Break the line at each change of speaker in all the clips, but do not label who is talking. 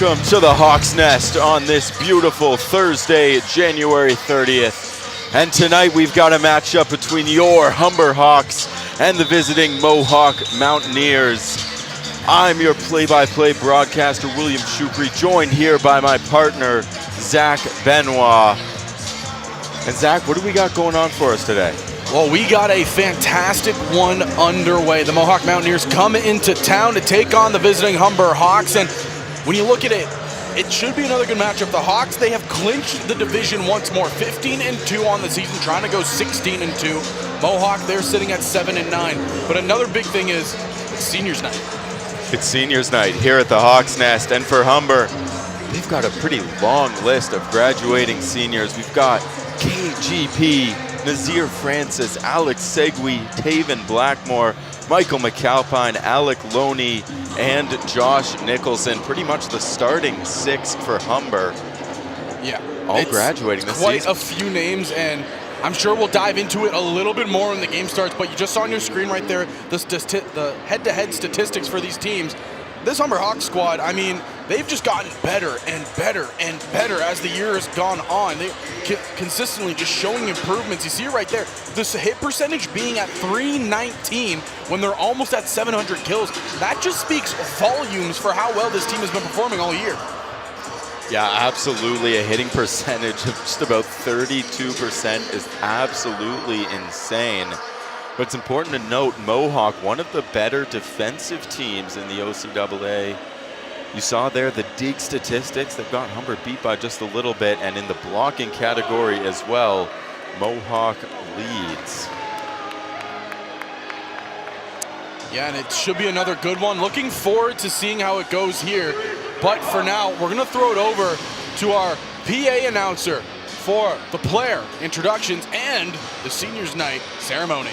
Welcome to the Hawk's Nest on this beautiful Thursday, January 30th. And tonight we've got a matchup between your Humber Hawks and the visiting Mohawk Mountaineers. I'm your play-by-play broadcaster, William Shukri, joined here by my partner, Zach Benoit. And Zach, what do we got going on for us today?
Well, we got a fantastic one underway. The Mohawk Mountaineers come into town to take on the visiting Humber Hawks, and when you look at it, it should be another good matchup. The Hawks, they have clinched the division once more, 15-2 on the season, trying to go 16-2. Mohawk, they're sitting at 7-9. But another big thing is it's seniors night.
It's seniors night here at the Hawk's Nest, and for Humber, they've got a pretty long list of graduating seniors. We've got KGP, Nazir Francis, Alex Segui, Taven Blackmore, Michael McAlpine, Alec Loney, and Josh Nicholson. Pretty much the starting six for Humber.
Yeah.
All graduating this
quite
season.
a few names, and I'm sure we'll dive into it a little bit more when the game starts, but you just saw on your screen right there the head-to-head statistics for these teams. This Humber Hawks squad, I mean, they've just gotten better and better and better as the year has gone on. They consistently just showing improvements. You see it right there. This hit percentage being at .319 when they're almost at 700 kills. That just speaks volumes for how well this team has been performing all year.
Yeah, absolutely. A hitting percentage of just about 32% is absolutely insane. But it's important to note, Mohawk, one of the better defensive teams in the OCAA. You saw there the dig statistics. They've got Humber beat by just a little bit, and in the blocking category as well, Mohawk leads.
Yeah, and it should be another good one. Looking forward to seeing how it goes here. But for now, we're going to throw it over to our PA announcer for the player introductions and the seniors night ceremony.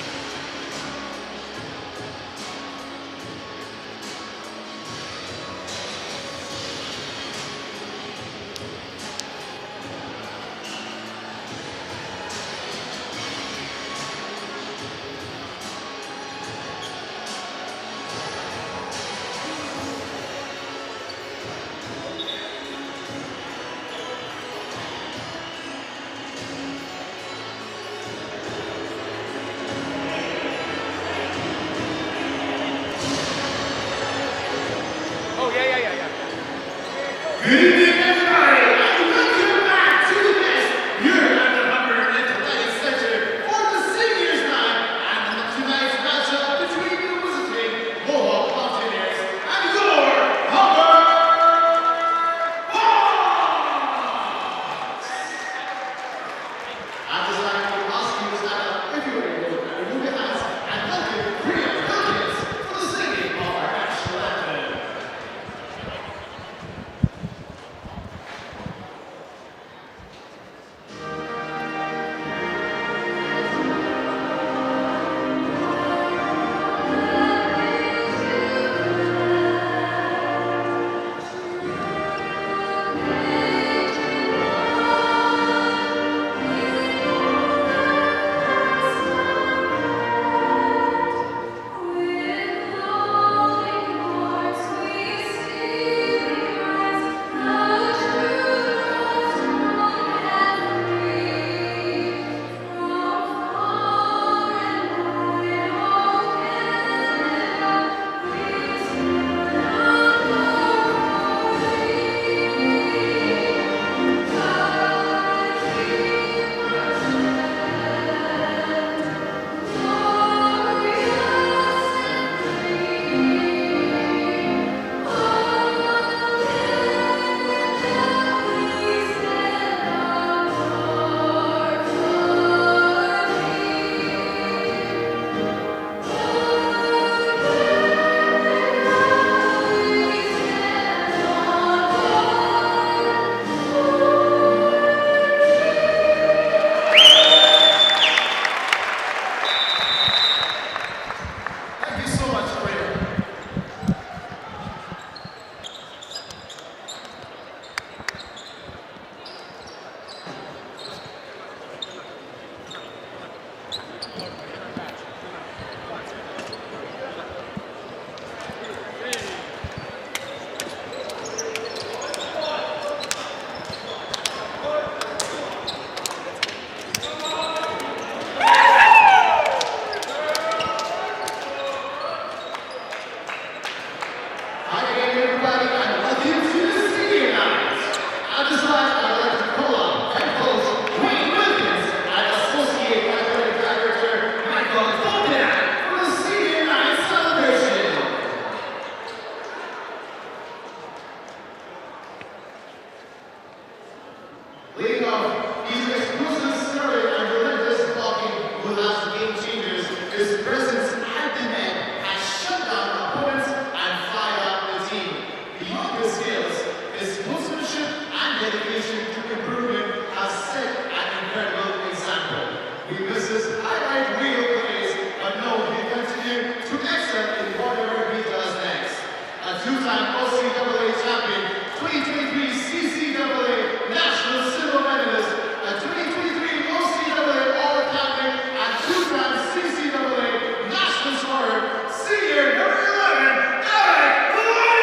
dedication to improvement has set an incredible example. We miss his highlight reel plays, but know he continues to excel in whatever he does next. A two-time OCAA champion, 2023 CCAA National Silver Medalist, a 2023 OCAA All-Catholic, and two-time CCAA National Scorer, senior number 11, Alex Lee!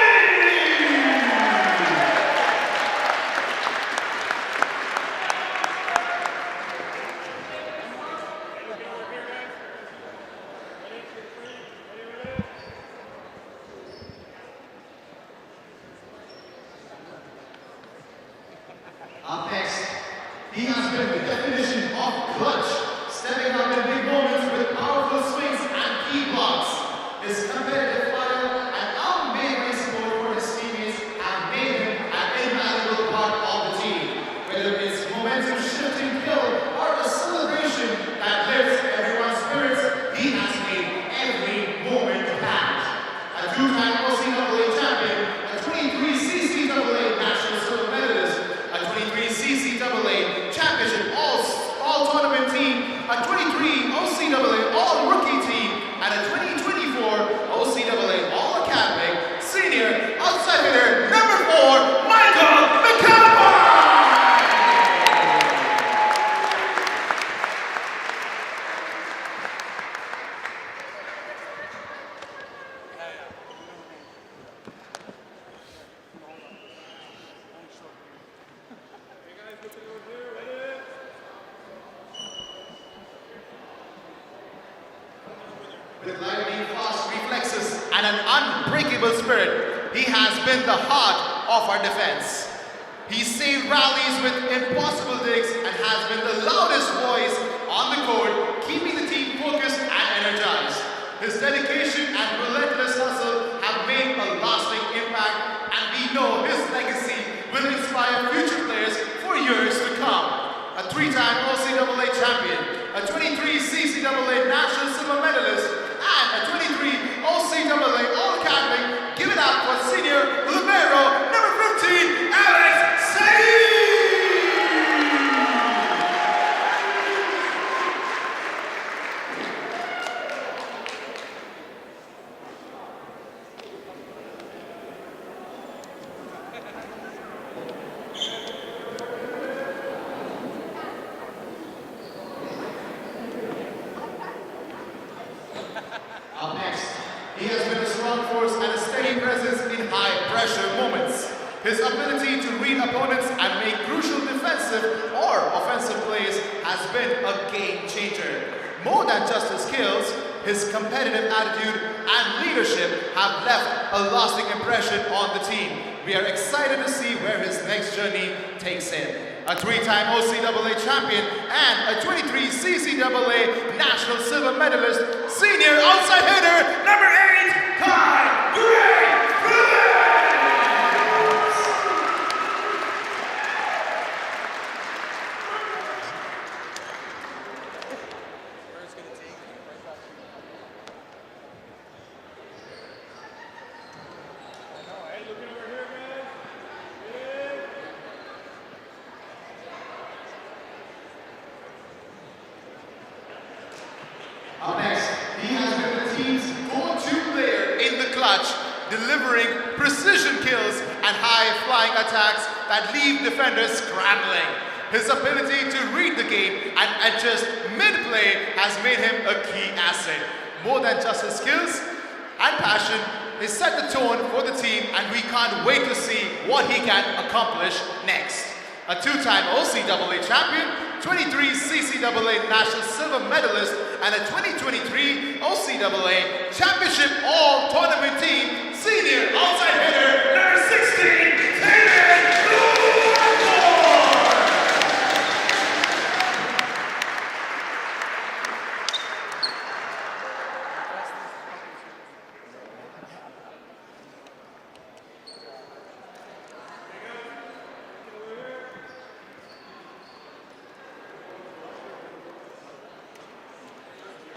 Up next, he has been the definition of clutch, stepping up in big moments with powerful swings and key blocks. His competitive fire and unwavering support for his teammates have made him an invaluable part of the team. Whether it's momentum shifting kill or a celebration that lifts everyone's spirits, he has made every moment count. A two-time OCAA champion, a 23 CCAA National Silver Medalist, a 23 CCAA Championship All-Tournament team, a 23 OCAA All-Rookie team, and a 2024 OCAA All-Academic Senior Outside Hitter number 4, Michael McAlpine! With lightning fast reflexes and an unbreakable spirit, he has been the heart of our defense. He's saved rallies with impossible digs and has been the loudest voice on the court, keeping the team focused and energized. His dedication and relentless hustle have made a lasting impact, and we know his legacy will inspire future players for years to come. A three-time OCAA champion, a 23 CCAA National Silver Medalist, and a 23 OCAA All-Academic. Give it up for senior libero number 15, Alex Saeed! Up next, he has been a strong force and a steady presence in high-pressure moments. His ability to read opponents and make crucial defensive or offensive plays has been a game changer. More than just his skills, his competitive attitude and leadership have left a lasting impression on the team. We are excited to see where his next journey takes him. A three-time OCAA champion and a 23 CCAA National Silver Medalist, senior outside hitter number 8, Kai Gray. Up next, he has been the team's go-to player in the clutch, delivering precision kills and high-flying attacks that leave defenders scrambling. His ability to read the game and adjust mid-play has made him a key asset. More than just his skills and passion, he set the tone for the team, and we can't wait to see what he can accomplish next. A two-time OCAA champion, 23 CCAA National Silver Medalist, and a 2023 OCAA Championship All-Tournament team, senior outside hitter number 16, David Moore!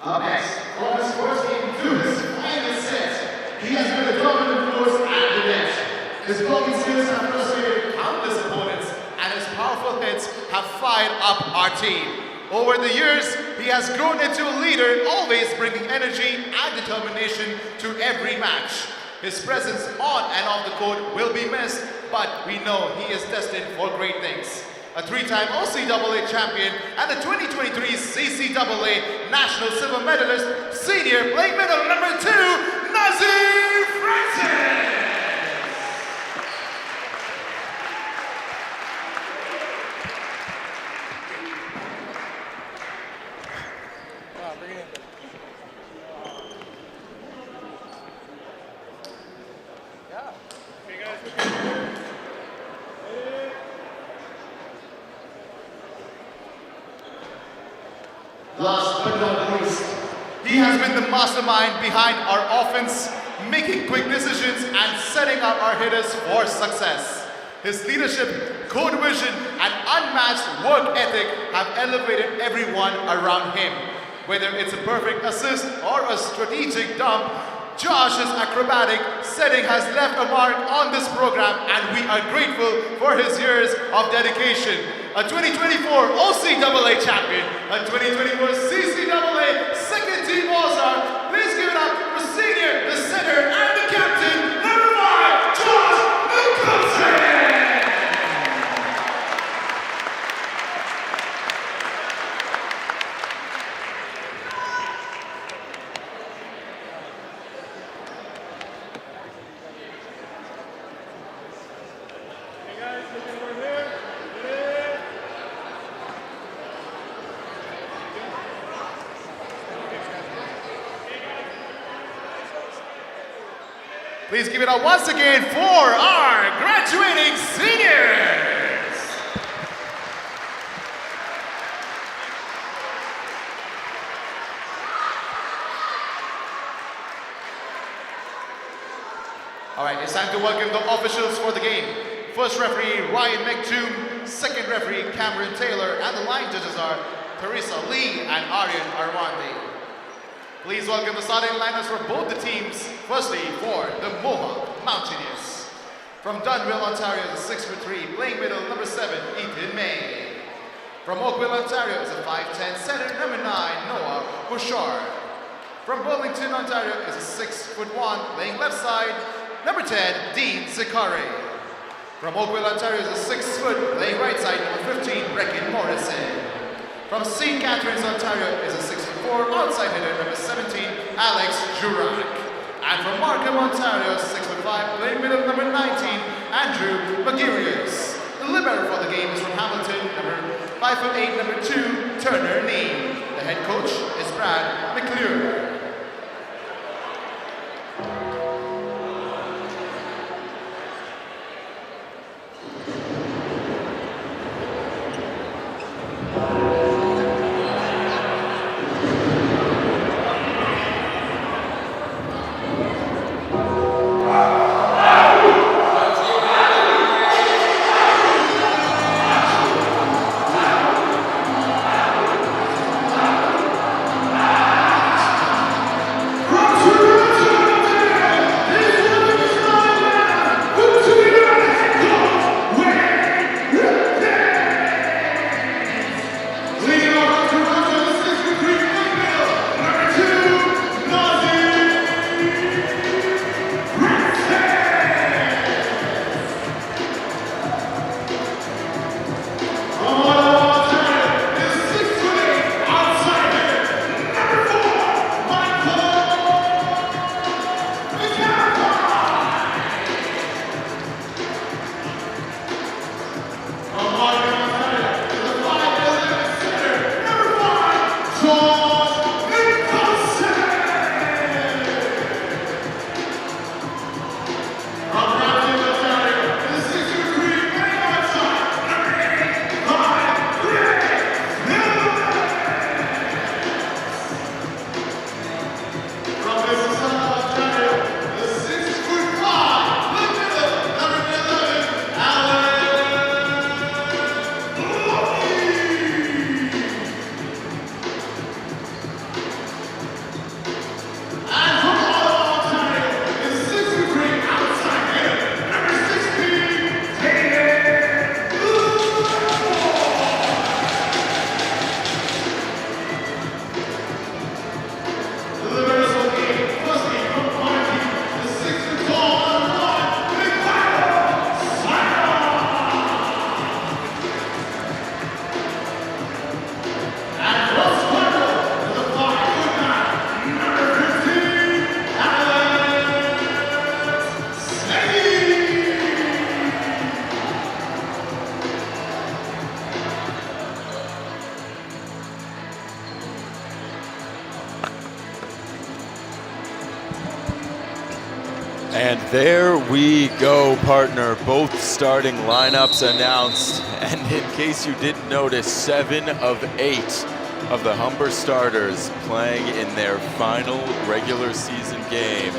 Up next, from his first game to his final set, he has been a dominant force at the net. His blocking skills have frustrated countless opponents, fired up our team. Over the years, he has grown into a leader, always bringing energy and determination to every match. His presence on and off the court will be missed, but we know he is destined for great things. A three-time OCAA champion and the 2023 CCAA National Silver Medalist, senior playing middle number 2, Nazir Francis! Last but not least, he has been the mastermind behind our offense, making quick decisions and setting up our hitters for success. His leadership, code vision, and unmatched work ethic have elevated everyone around him. Whether it's a perfect assist or a strategic dump, Josh's acrobatic setting has left a mark on this program, and we are grateful for his years of dedication. A 2024 OCAA champion, a 2024 CCAA second team All-Star. Please give it up for senior, the center, and the captain, number 5, Josh Nicholson! Please give it up once again for our graduating seniors. All right, it's time to welcome the officials for the game. First referee, Ryan McToom. Second referee, Cameron Taylor. And the line judges are Teresa Lee and Aryan Arwandi. Please welcome the starting lineups for both the teams. Firstly, for the Mohawk Mountaineers. From Dunville, Ontario, is a 6'3", playing middle, number 7, Ethan May. From Oakville, Ontario, is a 5'10", center, number 9, Noah Bouchard. From Burlington, Ontario, is a 6'1", playing left side, number 10, Dean Sikari. From Oakville, Ontario, is a 6 foot, playing right side, number 15, Brecken Morrison. From St. Catharines, Ontario, is a 6'4", outside hitter, number 17, Alex Jurak. And from Markham, Ontario, 6'5", playing middle, number 19, Andrew Magirius. The libero for the game is from Hamilton, number 5'8", number 2, Turner Nee. The head coach is Brad McClure.
And there we go, partner. Both starting lineups announced. And in case you didn't notice, 7 of 8 of the Humber starters playing in their final regular season game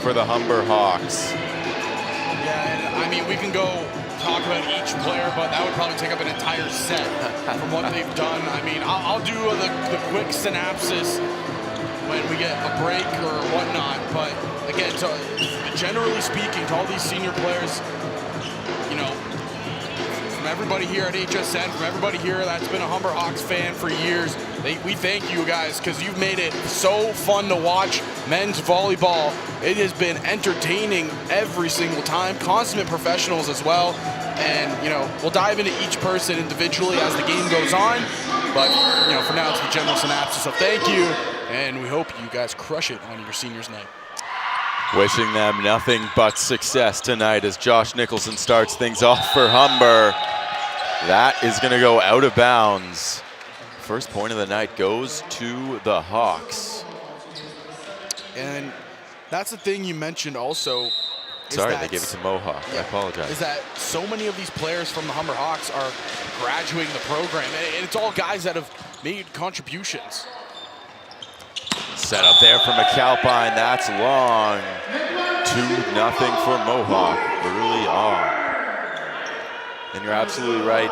for the Humber Hawks.
Yeah, and I mean, we can go talk about each player, but that would probably take up an entire set from what they've done. I mean, I'll do the quick synopsis when we get a break or whatnot, but again, generally speaking, to all these senior players, you know, from everybody here at HSN, from everybody here that's been a Humber Hawks fan for years, we thank you guys because you've made it so fun to watch men's volleyball. It has been entertaining every single time, consummate professionals as well. And, you know, we'll dive into each person individually as the game goes on, but, you know, for now it's the general synopsis. So thank you, and we hope you guys crush it on your seniors' night.
Wishing them nothing but success tonight as Josh Nicholson starts things off for Humber. That is going to go out of bounds. First point of the night goes to the Hawks.
And that's the thing you mentioned also.
Sorry, they gave it to Mohawk.
Yeah,
I apologize.
Is that so many of these players from the Humber Hawks are graduating the program, and it's all guys that have made contributions.
Set up there for McAlpine. That's long. 2-0 for Mohawk early on. And you're absolutely right.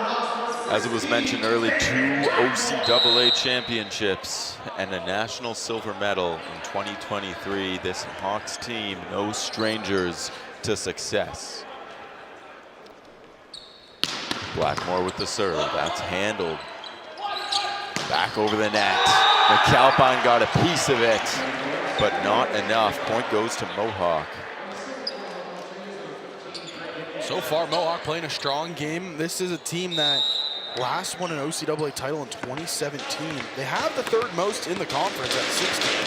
As it was mentioned earlier, 2 OCAA championships and a national silver medal in 2023. This Hawks team, no strangers to success. Blackmore with the serve. That's handled. Back over the net. McAlpine got a piece of it, but not enough. Point goes to Mohawk.
So far, Mohawk playing a strong game. This is a team that last won an OCAA title in 2017. They have the 3rd most in the conference at 16.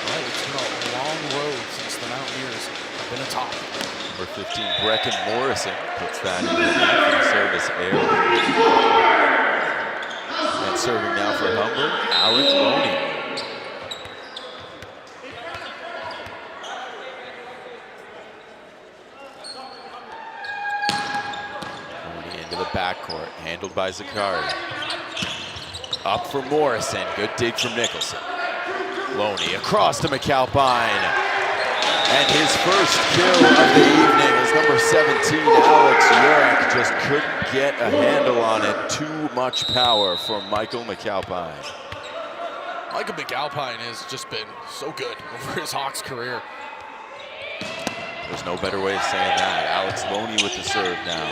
Right, it's been a long road since the Mountaineers have been atop.
Number 15, Brecken Morrison puts that in the net for the service air. And serving now for Humber, Alec Loney. Into the backcourt, handled by Zakari. Up for Morrison, good dig from Nicholson. Loney across to McAlpine. And his first kill of the evening is number 17, Alex Urek. Just couldn't get a handle on it. Too much power for Michael McAlpine.
Michael McAlpine has just been so good over his Hawks career.
There's no better way of saying that. Alex Loney with the serve now.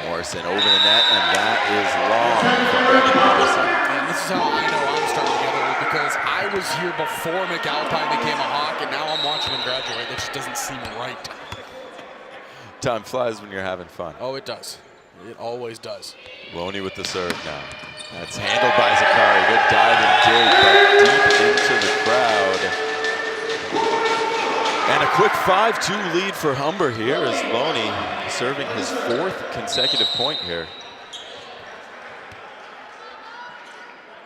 Morrison over the net, and that is long from Brecken Morrison.
And this is how I know I'm starting to get old, because I was here before McAlpine became a Hawk, and now I'm watching him graduate. It just doesn't seem right.
Time flies when you're having fun.
Oh, it does. It always does.
Loney with the serve now. That's handled by Zakari. Good diving dig, but deep into the crowd. And a quick 5-2 lead for Humber here as Loney serving his 4th consecutive point here.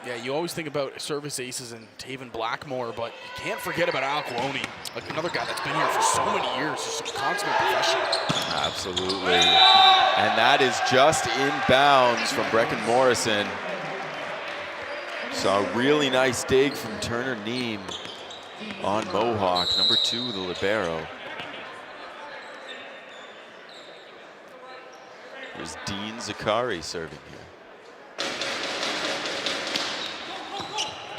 Yeah, you always think about service aces and Taven Blackmore, but you can't forget about Alec Loney, like another guy that's been here for so many years, just a consummate professional.
Absolutely. And that is just inbounds from Brecken Morrison. So a really nice dig from Turner Neem on Mohawk, number 2, the libero. Here's Dean Zakari serving here.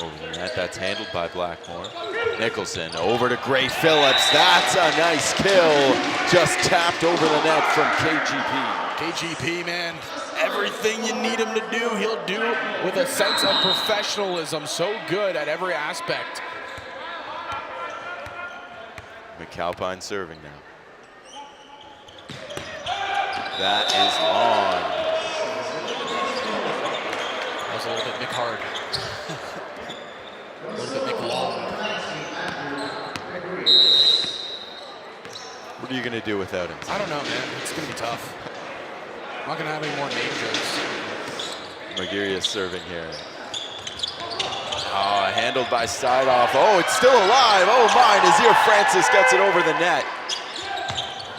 Over the net, that's handled by Blackmore. Nicholson over to Gray Phillips. That's a nice kill. Just tapped over the net from KGP.
KGP, man, everything you need him to do, he'll do with a sense of professionalism. So good at every aspect.
McAlpine serving now. That is long.
That was a little bit Mick Hard. A little bit Mick Long.
What are you going to do without him?
I don't know, man. It's going to be tough. I'm not going to have any more name jokes.
Magirius serving here. Oh, handled by Sidoff. Oh, it's still alive. Oh my, Nazir Francis gets it over the net.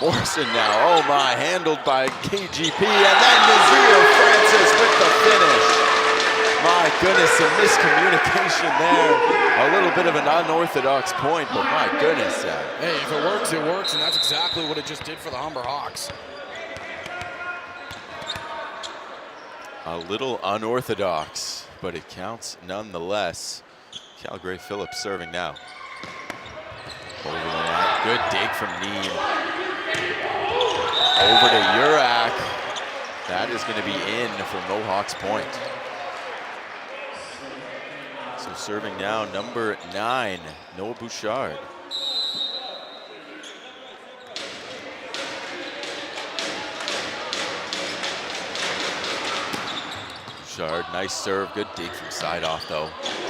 Morrison now, oh my, handled by KGP, and then Nazir Francis with the finish. My goodness, some miscommunication there. A little bit of an unorthodox point, but my goodness.
Hey, if it works, it works, and that's exactly what it just did for the Humber Hawks.
A little unorthodox, but it counts nonetheless. Calgary Phillips serving now. Over the net, good dig from Neem. Over to Urak. That is going to be in for Mohawk's point. So serving now, number 9, Noah Bouchard. Bouchard, nice serve, good dig from Sidoff though.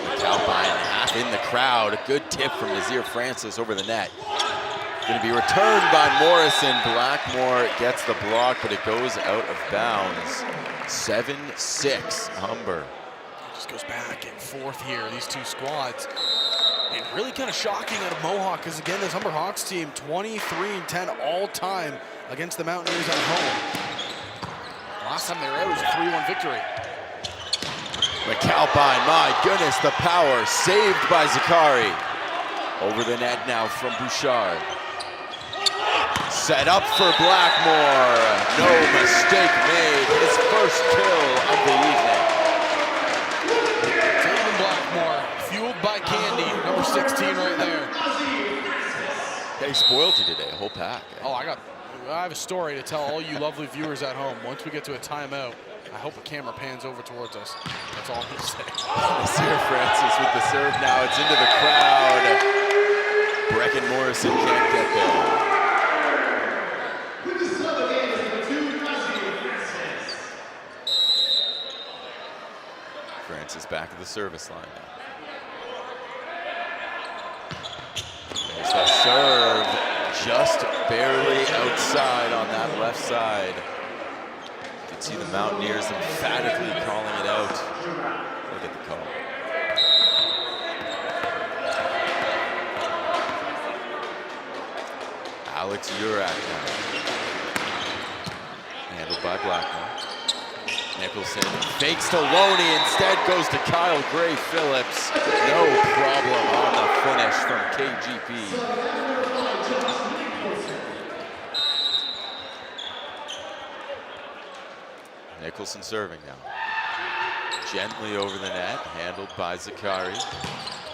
McAlpine half in the crowd, a good tip from Nazir Francis over the net. Going to be returned by Morrison. Blackmore gets the block, but it goes out of bounds. 7-6, Humber.
Just goes back and forth here, these two squads. And really kind of shocking out of Mohawk, because again, this Humber Hawks team, 23-10 all time against the Mountaineers at home. Last time they were out, it was a 3-1 victory.
McAlpine, my goodness, the power, saved by Zakari. Over the net now from Bouchard. Set up for Blackmore. No mistake made. His first kill of the evening.
Taven Blackmore, fueled by Candy, number 16 right there.
They spoiled you today, a whole pack.
Oh, I have a story to tell all you lovely viewers at home. Once we get to a timeout, I hope a camera pans over towards us. That's all I'm going to say.
Nazir Francis with the serve now. It's into the crowd. Brecken Morrison can't get there. Francis back to the service line now. There's the serve, just barely outside on that left side. You can see the Mountaineers emphatically calling it out. Look at the call. Alex Urak now. Handled by Blackmore. Nicholson fakes to Loney, instead goes to Kyle Gray Phillips. No problem on the finish from KGP. Nicholson serving now. Gently over the net, handled by Zakari.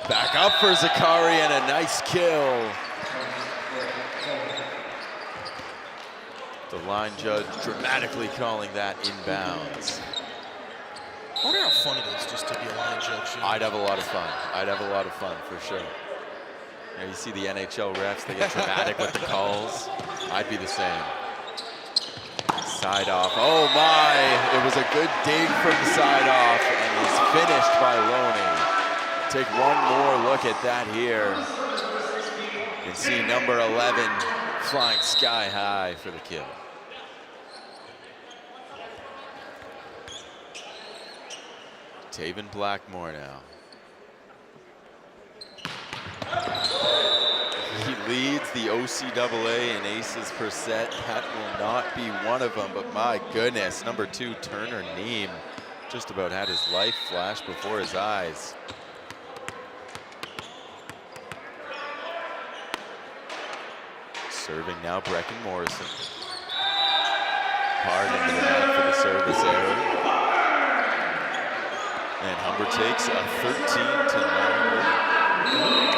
Back up for Zakari and a nice kill. The line judge dramatically calling that inbounds.
I wonder how fun it is just to be a line judge. You know?
I'd have a lot of fun. I'd have a lot of fun for sure. You know, you see the NHL refs, they get dramatic with the calls. I'd be the same. Side off. Oh my! It was a good dig from the side off, and he's finished by Loney. Take one more look at that here. You can see number 11 flying sky high for the kill. Taven Blackmore now. He leads the OCAA in aces per set. That will not be one of them, but my goodness, number 2, Turner Neem, just about had his life flash before his eyes. Serving now, Brecken Morrison. Hard into the net for the service area. And Humber takes a 13-9 lead.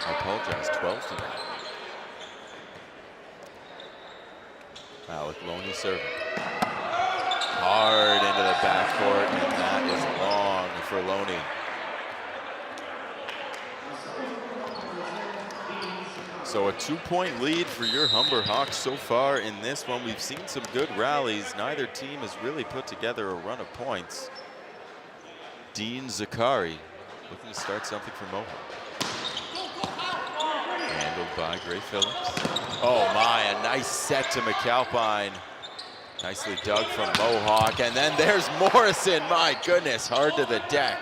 I apologize, 12-9. Alec Loney serving. Hard into the backcourt, and that is long for Loney. So a 2-point lead for your Humber Hawks so far in this one. We've seen some good rallies. Neither team has really put together a run of points. Dean Zakari looking to start something for Mohawk. Handled by Gray Phillips. Oh my, a nice set to McAlpine. Nicely dug from Mohawk, and then there's Morrison. My goodness, hard to the deck.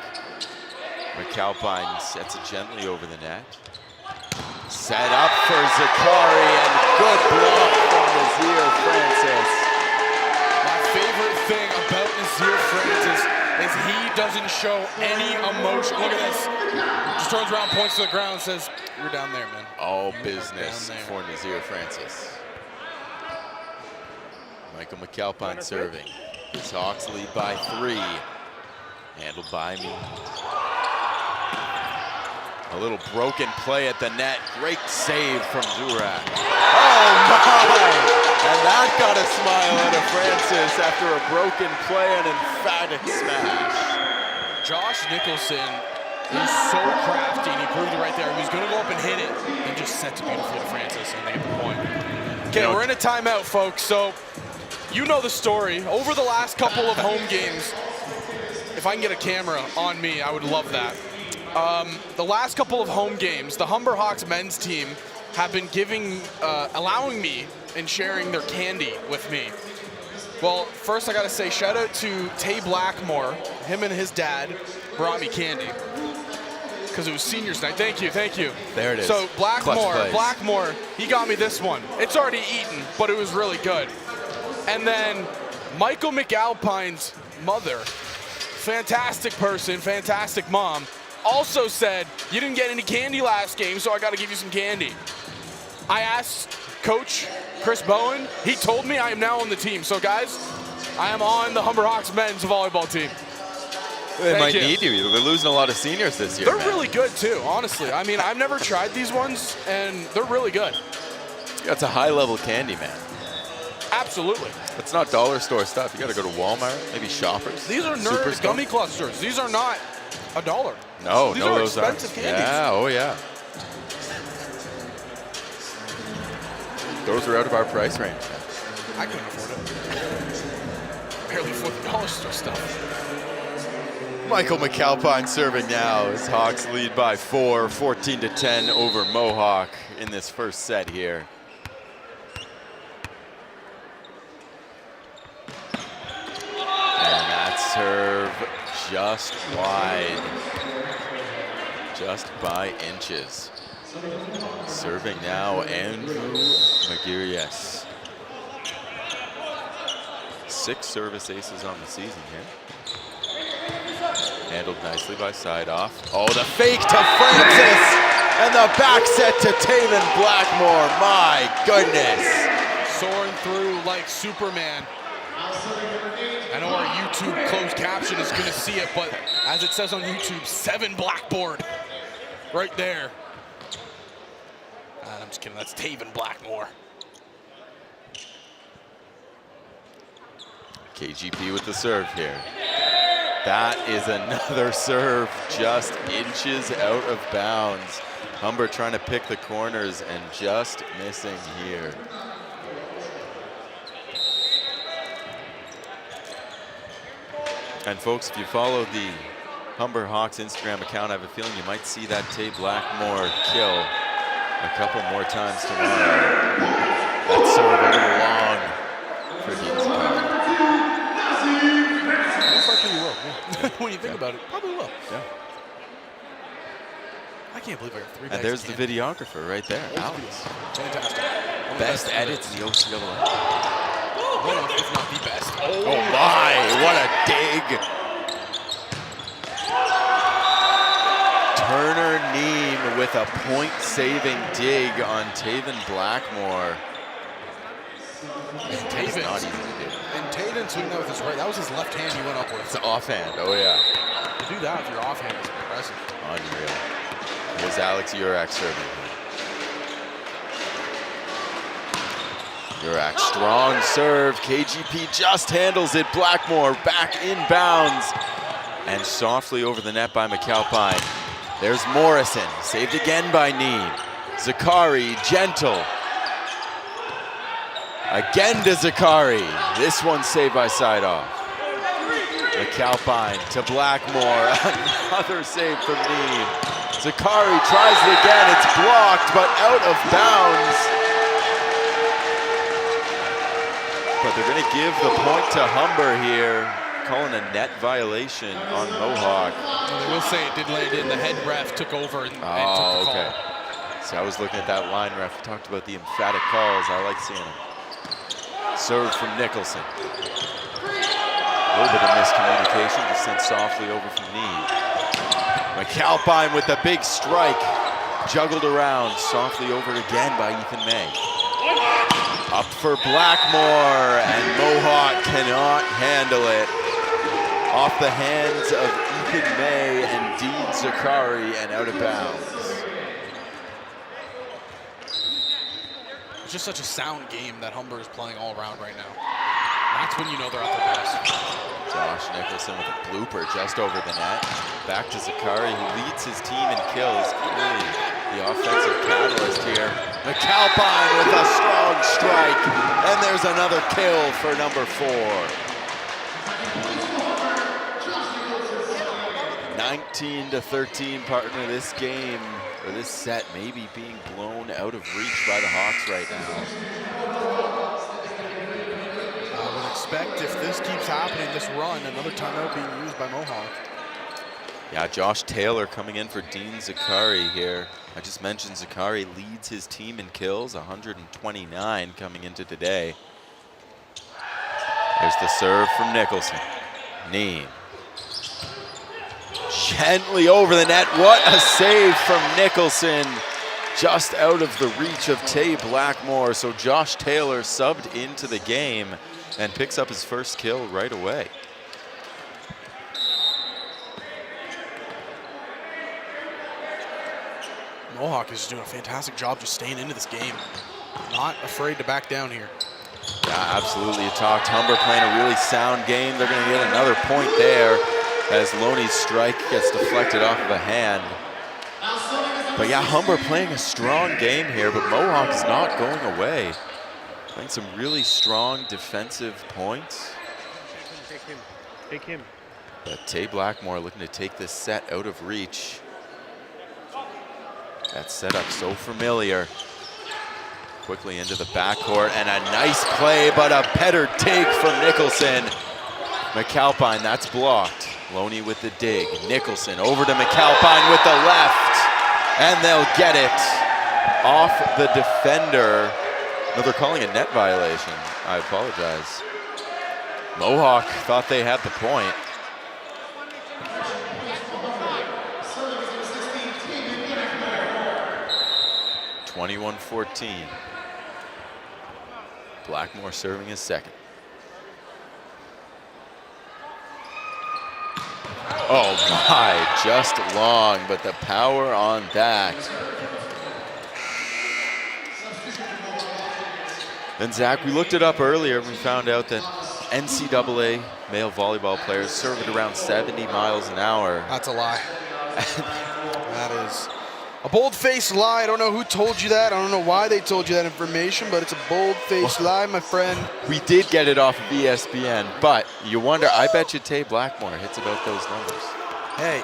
McAlpine sets it gently over the net. Set up for Zakari, and good block from Nazir Francis.
My favorite thing about Nazir Francis is he doesn't show any emotion. Look at this. Just turns around, points to the ground, and says, "You're down there, man."
All business for Nazir Francis. Michael McAlpine serving. His Hawks lead by 3. Handled by me. A little broken play at the net. Great save from Zurak. Oh my! And that got a smile out of Francis after a broken play and emphatic smash.
Josh Nicholson is so crafty, and he proved it right there. He was going to go up and hit it, and just sets it beautifully to Francis, and they get the point. Okay, we're in a timeout, folks, so you know the story. Over the last couple of home games, if I can get a camera on me, I would love that. The last couple of home games, the Humber Hawks men's team have been allowing me and sharing their candy with me. Well, first I gotta say shout out to Tay Blackmore. Him and his dad brought me candy because it was seniors night. Thank you, thank you.
There it is.
So Blackmore, he got me this one. It's already eaten, but it was really good. And then Michael McAlpine's mother, fantastic person, fantastic mom, also said, "You didn't get any candy last game, so I got to give you some candy." I asked Coach Chris Bowen. He told me I am now on the team. So, guys, I am on the Humber Hawks men's volleyball team.
They might need you. They're losing a lot of seniors this year.
They're really good, too, honestly. I mean, I've never tried these ones, and they're really good.
That's a high-level candy, man.
Absolutely.
It's not dollar store stuff. You got to go to Walmart, maybe Shoppers.
These are Nerd gummy clusters. These are not $1.
No,
these
no,
are
those
expensive candies.
Yeah, oh yeah. Those are out of our price range.
I couldn't afford it. Barely afford the dollar store stuff.
Michael McAlpine serving now as Hawks lead by 4, 14-10 over Mohawk in this first set here. And that serve just wide, just by inches. Serving now, Andrew Magirius. 6 service aces on the season here. Handled nicely by side off. Oh, the fake to Francis! And the back set to Taven Blackmore. My goodness.
Soaring through like Superman. I know our YouTube closed caption is going to see it, but as it says on YouTube, 7 blackboard right there. I'm just kidding, that's Taven Blackmore.
KGP with the serve here. That is another serve just inches out of bounds. Humber trying to pick the corners and just missing here. And folks, if you follow the Humber Hawks Instagram account, I have a feeling you might see that Tay Blackmore kill a couple more times tomorrow. That serve a little long for Dean's Park.
Most likely you will, yeah. When you think about it, probably will.
Yeah.
I can't believe I got 3 bags.
And there's the videographer right there, Alex.
Fantastic.
Best edits in the OCAA.
One of, if not the best.
Oh my, what a dig. Turner Neem with a point-saving dig on Taven Blackmore.
And
It's not easy to do.
And Taven swinging that with his right. That was his left hand he went up with.
It's offhand, oh yeah.
To do that with your offhand is impressive.
Unreal. Here's Alex Urak serving. Urak, strong serve. KGP just handles it. Blackmore back inbounds. And softly over the net by McAlpine. There's Morrison, saved again by Neem. Zakari, gentle. Again to Zakari. This one saved by side off. McAlpine to Blackmore. Another save from Neem. Zakari tries it again. It's blocked, but out of bounds. But they're going to give the point to Humber here. calling a net violation on Mohawk.
Well, they will say it did land in. The head ref took over and took the call.
Okay. See, I was looking at that line ref. We talked about the emphatic calls. I like seeing them. Serve from Nicholson. A little bit of miscommunication, just sent softly over from Need. McAlpine with a big strike. Juggled around, softly over again by Ethan May. Up for Blackmore, and Mohawk cannot handle it. Off the hands of Ethan May and Dean Zakari and out of bounds.
It's just such a sound game that Humber is playing all around right now. That's when you know they're at their best.
Josh Nicholson with a blooper just over the net. Back to Zakari, who leads his team in kills. Clearly the offensive catalyst here. McAlpine with a strong strike. And there's another kill for number 4. 19-13, partner. This game, or this set, maybe being blown out of reach by the Hawks right now.
I would expect if this keeps happening, this run, another timeout being used by Mohawk.
Yeah, Josh Taylor coming in for Dean Zakari here. I just mentioned Zakari leads his team in kills, 129 coming into today. There's the serve from Nicholson. Neen. Gently over the net. What a save from Nicholson. Just out of the reach of Tay Blackmore. So Josh Taylor subbed into the game and picks up his first kill right away.
Mohawk is doing a fantastic job just staying into this game. Not afraid to back down here.
Yeah, absolutely. You talked Humber playing a really sound game. They're going to get another point there as Loney's strike gets deflected off of a hand. But yeah, Humber playing a strong game here, but Mohawk is not going away. Playing some really strong defensive points.
Take him.
But Tay Blackmore looking to take this set out of reach. That setup so familiar. Quickly into the backcourt, and a nice play, but a better dig from Nicholson. McAlpine, that's blocked. Loney with the dig. Nicholson over to McAlpine with the left, and they'll get it off the defender. No, they're calling a net violation. I apologize. Mohawk thought they had the point. (21-14). Blackmore serving his second. Oh my, just long, but the power on that. And Zach, we looked it up earlier and we found out that NCAA male volleyball players serve at around 70 miles an hour.
That's a lie. That is a bold-faced lie. I don't know who told you that. I don't know why they told you that information, but it's a bold-faced lie, my friend.
We did get it off of ESPN, but you wonder, I bet you Tay Blackmore hits about those numbers.
Hey.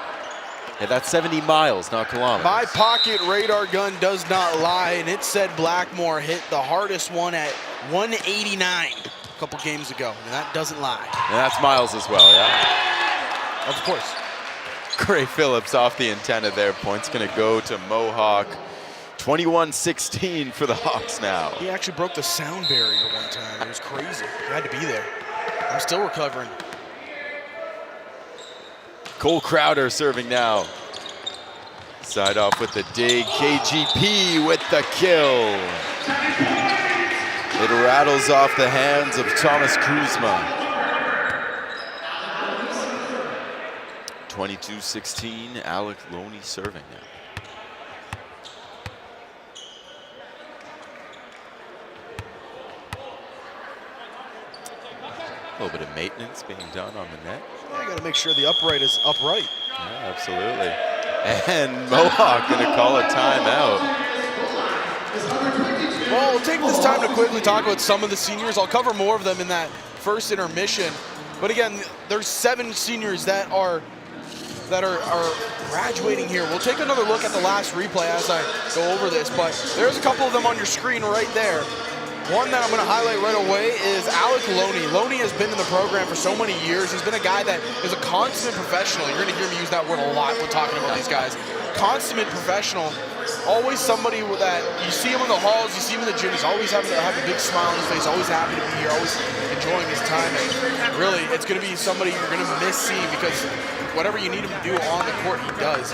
Yeah, that's 70 miles, not kilometers.
My pocket radar gun does not lie, and it said Blackmore hit the hardest one at 189 a couple games ago, and that doesn't lie.
And that's miles as well, yeah?
Of course.
Gray Phillips off the antenna there. Point's going to go to Mohawk. 21-16 for the Hawks now.
He actually broke the sound barrier one time. It was crazy. He had to be there. I'm still recovering.
Cole Crowder serving now. Side off with the dig. KGP with the kill. It rattles off the hands of Thomas Kuzma. 22-16, Alec Loney serving now. A little bit of maintenance being done on the net.
Yeah, you got to make sure the upright is upright.
Yeah, absolutely. And Mohawk going to call a timeout.
Well, we'll take this time to quickly talk about some of the seniors. I'll cover more of them in that first intermission. But again, there's 7 seniors that are graduating here. We'll take another look at the last replay as I go over this, but there's a couple of them on your screen right there. One that I'm going to highlight right away is Alec Loney. Loney has been in the program for so many years. He's been a guy that is a consummate professional. You're going to hear me use that word a lot when talking about these guys. Consummate professional. Always somebody that you see him in the halls, you see him in the gym. He's always having to have a big smile on his face, always happy to be here, always enjoying his time. And really, it's going to be somebody you're going to miss seeing because whatever you need him to do on the court, he does.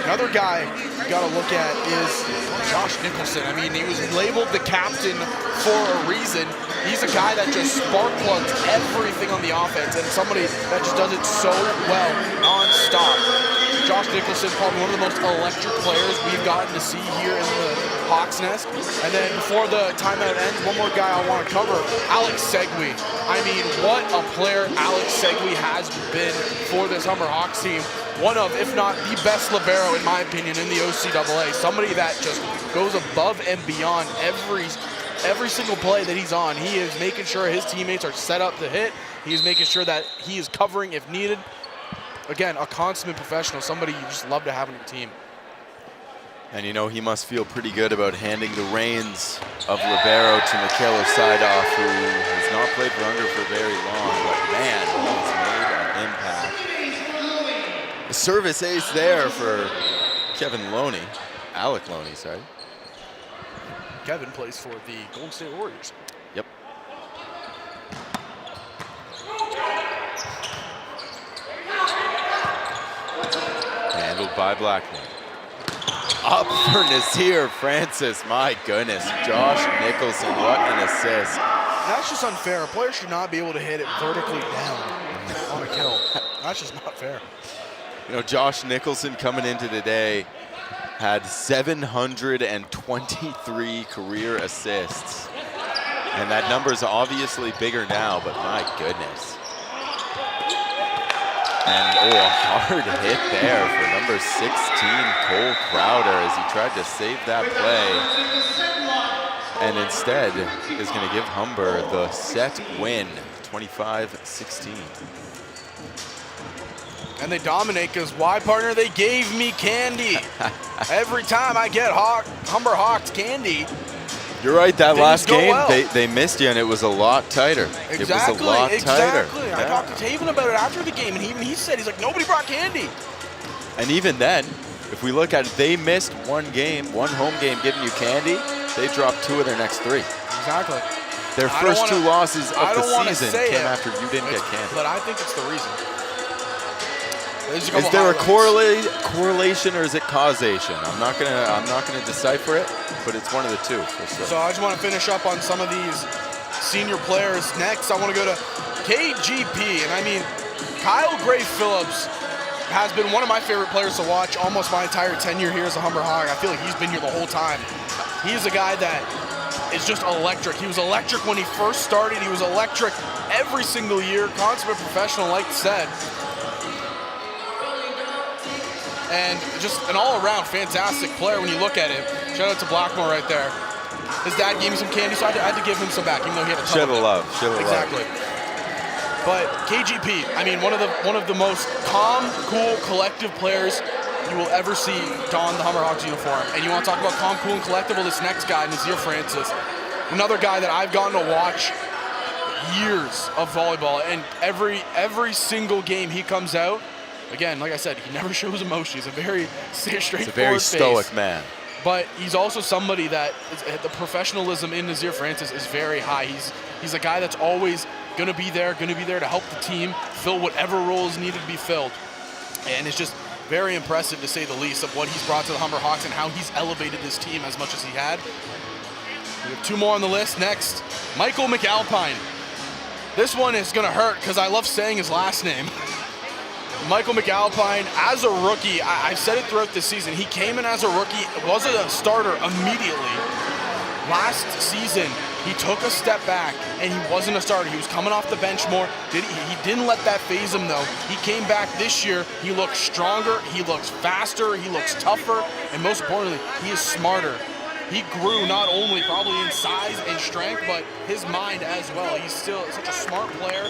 Another guy you got to look at is Josh Nicholson. I mean, he was labeled the captain for a reason. He's a guy that just spark plugs everything on the offense and somebody that just does it so well, non-stop. Josh Nicholson, probably one of the most electric players we've gotten to see here in the Hawks Nest. And then before the timeout ends, one more guy I want to cover, Alex Segui. I mean, what a player Alex Segui has been for this Humber Hawks team. One of, if not the best libero, in my opinion, in the OCAA. Somebody that just goes above and beyond every single play that he's on. He is making sure his teammates are set up to hit. He is making sure that he is covering if needed. Again, a consummate professional, somebody you just love to have on your team.
And you know, he must feel pretty good about handing the reins of libero to Mikhail Osaidoff, who has not played for Humber for very long, but man, he's made an impact. A service ace there for Kevin Loney. Alec Loney, sorry.
Kevin plays for the Golden State Warriors.
Yep. Handled by Blackmore. Up for Nazir Francis. My goodness. Josh Nicholson, what an assist.
That's just unfair. A player should not be able to hit it vertically down on a kill. That's just not fair.
You know, Josh Nicholson coming into today had 723 career assists. And that number is obviously bigger now, but my goodness. And a hard hit there for number 16, Cole Crowder, as he tried to save that play. And instead is going to give Humber the set win, 25-16.
And they dominate because why, partner? They gave me candy. Every time I get Humber Hawks candy.
You're right, that last game,
well.
they missed you, and it was a lot tighter.
Exactly,
it was a lot tighter.
Exactly. I talked to Taven about it after the game, and he said, he's like, nobody brought candy.
And even then, if we look at it, they missed one home game giving you candy. They dropped 2 of their next 3.
Exactly.
Their first 2 losses of the season came after you didn't get candy.
But I think it's the reason.
Is there a correlation or is it causation? I'm not gonna decipher it, but it's one of the two for sure.
So I just want to finish up on some of these senior players. Next, I want to go to KGP, and I mean, Kyle Gray Phillips has been one of my favorite players to watch almost my entire tenure here as a Humber Hawk. I feel like he's been here the whole time. He is a guy that is just electric. He was electric when he first started. He was electric every single year. Consummate professional, like I said. And just an all-around fantastic player when you look at him. Shout out to Blackmore right there. His dad gave me some candy, so I had to give him some back, even though he had a ton
of love.
Exactly. But KGP, I mean, one of the most calm, cool, collective players you will ever see don the Humber Hawks uniform. And you want to talk about calm, cool, and collective? Well, this next guy, Nazir Francis, another guy that I've gotten to watch years of volleyball, and every single game he comes out. Again, like I said, he never shows emotion. He's a very straightforward
He's a very stoic man.
But he's also somebody that the professionalism in Nazir Francis is very high. He's a guy that's always going to be there to help the team fill whatever role is needed to be filled. And it's just very impressive, to say the least, of what he's brought to the Humber Hawks and how he's elevated this team as much as he had. We have 2 more on the list. Next, Michael McAlpine. This one is going to hurt because I love saying his last name. Michael McAlpine, as a rookie, I've said it throughout this season, he came in as a rookie, wasn't a starter immediately. Last season, he took a step back, and he wasn't a starter. He was coming off the bench more. He didn't let that phase him, though. He came back this year. He looks stronger. He looks faster. He looks tougher. And most importantly, he is smarter. He grew not only probably in size and strength, but his mind as well. He's still such a smart player,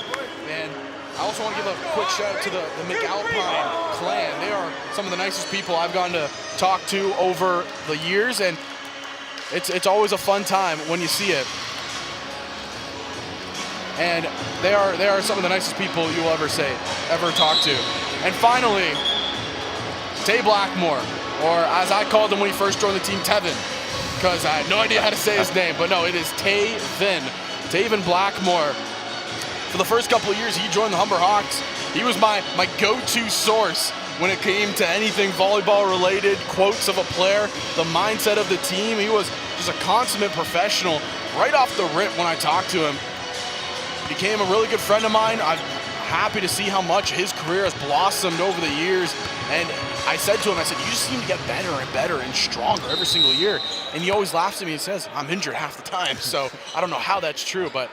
and I also want to give a quick shout out to the McAlpine clan. They are some of the nicest people I've gotten to talk to over the years, and it's always a fun time when you see it. and they are some of the nicest people you will ever talk to. And finally, Tay Blackmore, or as I called him when he first joined the team, Tevin, because I had no idea how to say his name, but no, it is Tavin Blackmore. For the first couple of years he joined the Humber Hawks, he was my go-to source when it came to anything volleyball related, quotes of a player, the mindset of the team. He was just a consummate professional right off the rip when I talked to him. Became a really good friend of mine. I'm happy to see how much his career has blossomed over the years. And I said to him, I said, you just seem to get better and better and stronger every single year. And he always laughs at me and says, I'm injured half the time. So I don't know how that's true, but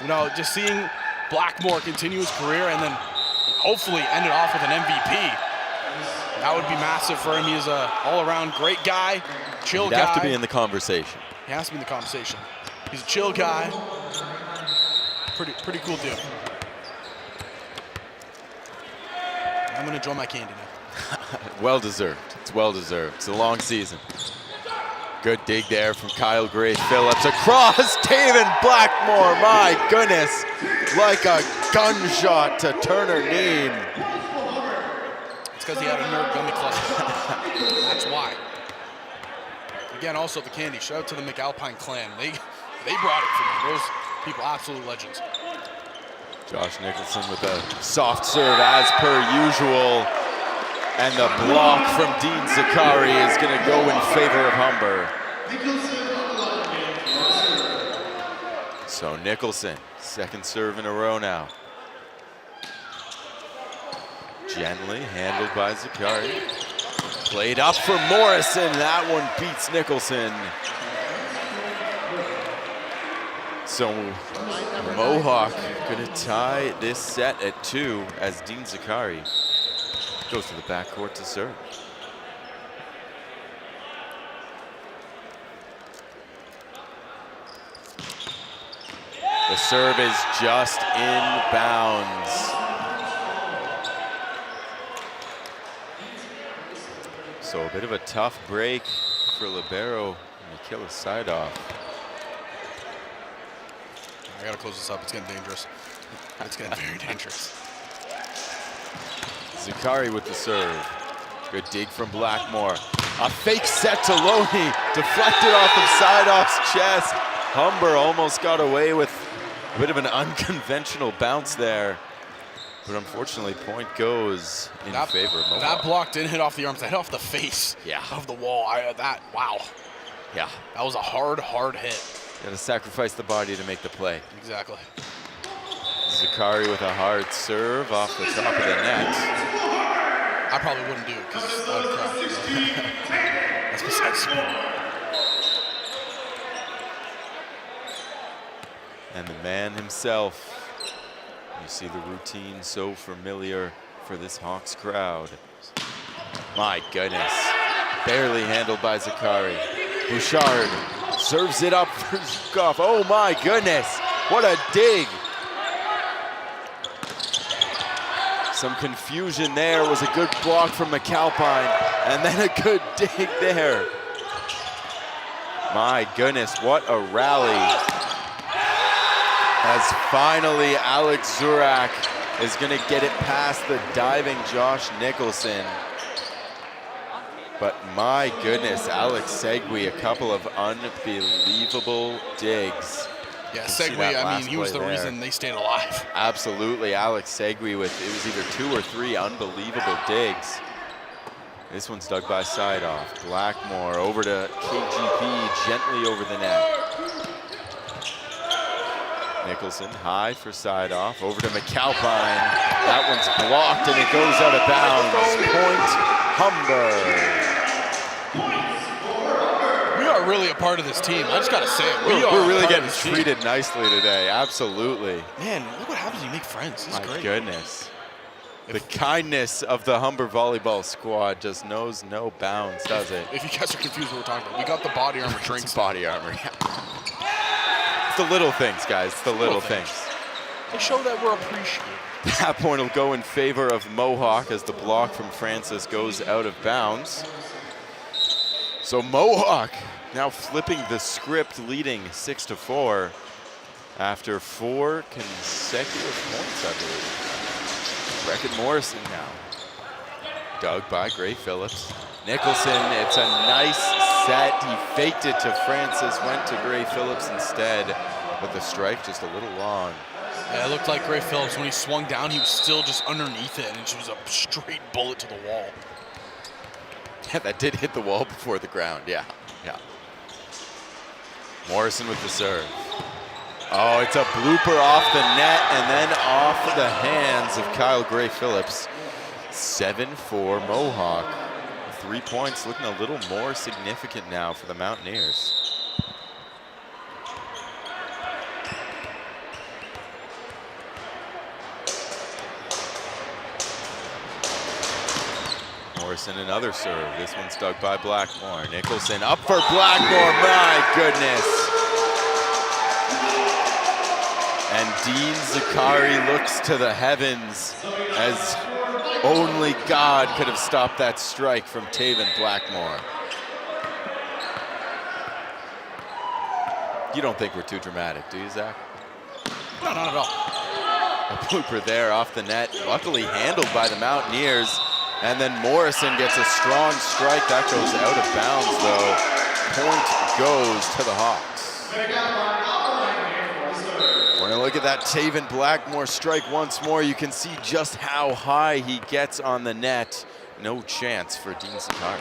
you know, just seeing Blackmore continue his career and then hopefully end it off with an MVP, that would be massive for him. He's an all-around great guy, chill guy.
He'd have to be in the conversation.
He has to be in the conversation. He's a chill guy. Pretty cool dude. I'm gonna enjoy my candy now.
Well deserved. It's well deserved. It's a long season. Good dig there from Kyle Gray Phillips across Taven Blackmore. My goodness, like a gunshot to Turner Neem.
It's because he had a nerd gummy cluster. That's why. Again, also the candy. Shout out to the McAlpine clan. They brought it for me. Those people, absolute legends.
Josh Nicholson with a soft serve as per usual. And the block from Dean Zakari is going to go in favor of Humber. So Nicholson, second serve in a row now. Gently handled by Zakari. Played up for Morrison. That one beats Nicholson. So Mohawk going to tie this set at 2 as Dean Zakari goes to the backcourt to serve. The serve is just inbounds. So a bit of a tough break for libero Mikhail Saidov.
I gotta close this up. It's getting dangerous. It's getting very dangerous.
Zakari with the serve. Good dig from Blackmore. A fake set to Loney, deflected off of Saidov's chest. Humber almost got away with a bit of an unconventional bounce there. But unfortunately, point goes in favor of Mohawk.
That block didn't hit off the arms, that hit off the face of the wall. Wow.
Yeah.
That was a hard hit.
Got to sacrifice the body to make the play.
Exactly.
Zakari with a hard serve off the top of the net.
I probably wouldn't do it because it's out of crowd. That's besides the point.
And the man himself. You see the routine so familiar for this Hawks crowd. My goodness. Barely handled by Zakari. Bouchard serves it up for Zukov. Oh my goodness. What a dig. Some confusion there. Was a good block from McAlpine. And then a good dig there. My goodness, what a rally. As finally Alex Zurak is going to get it past the diving Josh Nicholson. But my goodness, Alex Segui, a couple of unbelievable digs.
Yeah, Segui, I mean, he was the reason they stayed alive.
Absolutely, Alex Segui with, it was either 2 or 3 unbelievable digs. This one's dug by Saidov. Blackmore over to KGP, gently over the net. Nicholson high for Saidov, over to McAlpine. That one's blocked and it goes out of bounds. Point Humber.
We are really a part of this team. I just gotta say it.
We're really getting treated nicely today, absolutely.
Man, look what happens when you make friends. This is great.
My goodness. The kindness of the Humber volleyball squad just knows no bounds, does it?
If you guys are confused what we're talking about, we got the body armor drinks.
It's body armor, yeah. It's the little things, guys. It's the little things.
They show that we're appreciated.
That point will go in favor of Mohawk as the block from Francis goes out of bounds. So Mohawk now flipping the script, leading 6-4. after 4 consecutive points, I believe. Beckett Morrison now. Dug by Gray Phillips. Nicholson, it's a nice set. He faked it to Francis, went to Gray Phillips instead, but the strike just a little long.
Yeah, it looked like Gray Phillips, when he swung down, he was still just underneath it, and it was a straight bullet to the wall.
Yeah, that did hit the wall before the ground, yeah. Morrison with the serve. Oh, it's a blooper off the net and then off the hands of Kyle Gray Phillips. 7-4 Mohawk. 3 points looking a little more significant now for the Mountaineers. Morrison another serve. This one's dug by Blackmore. Nicholson up for Blackmore. My goodness. And Dean Zakari looks to the heavens as only God could have stopped that strike from Taven Blackmore. You don't think we're too dramatic, do you, Zach?
No, not at all.
A blooper there off the net, luckily handled by the Mountaineers. And then Morrison gets a strong strike. That goes out of bounds, though. Point goes to the Hawks. We're going to look at that Taven Blackmore strike once more. You can see just how high he gets on the net. No chance for Dean Sakari.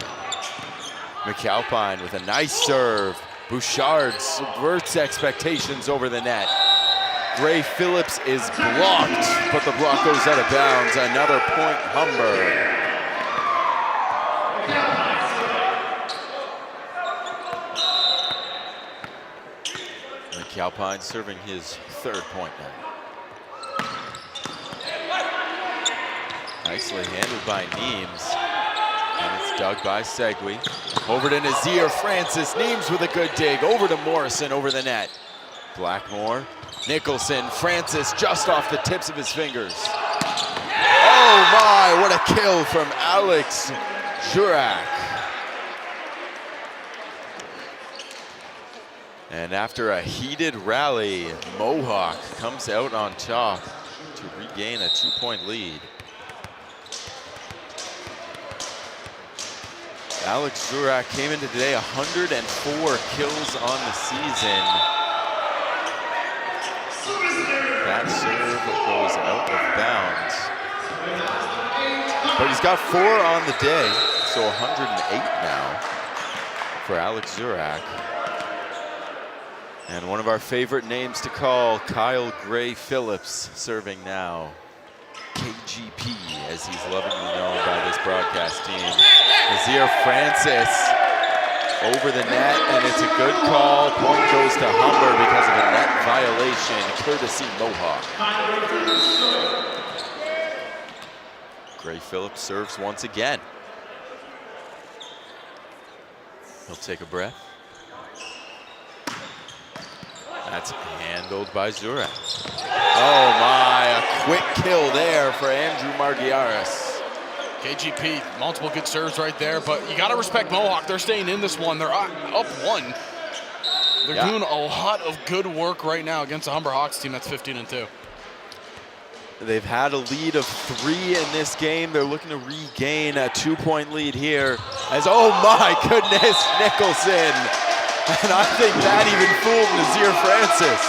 McAlpine with a nice serve. Bouchard subverts expectations over the net. Gray Phillips is blocked, but the block goes out of bounds. Another point, Humber. McAlpine serving his 3rd point now. Nicely handled by Neems. And it's dug by Segui. Over to Nazir Francis. Neems with a good dig. Over to Morrison over the net. Blackmore, Nicholson, Francis just off the tips of his fingers. Oh my, what a kill from Alex Jurak. And after a heated rally, Mohawk comes out on top to regain a 2-point lead. Alex Jurak came into today 104 kills on the season. That serve goes out of bounds. But he's got 4 on the day, so 108 now for Alex Jurak. And one of our favorite names to call, Kyle Gray Phillips, serving now. KGP, as he's lovingly known by this broadcast team. Nazir Francis over the net, and it's a good call. Point goes to Humber because of a net violation, courtesy Mohawk. Gray Phillips serves once again. He'll take a breath. That's handled by Jurak. Oh my, a quick kill there for Andrew Margiaris.
KGP, multiple good serves right there, but you gotta respect Mohawk. They're staying in this one. They're up 1. They're doing a lot of good work right now against the Humber Hawks team that's 15-2.
They've had a lead of 3 in this game. They're looking to regain a 2-point lead here as, oh my goodness, Nicholson. And I think that even fooled Nazir Francis.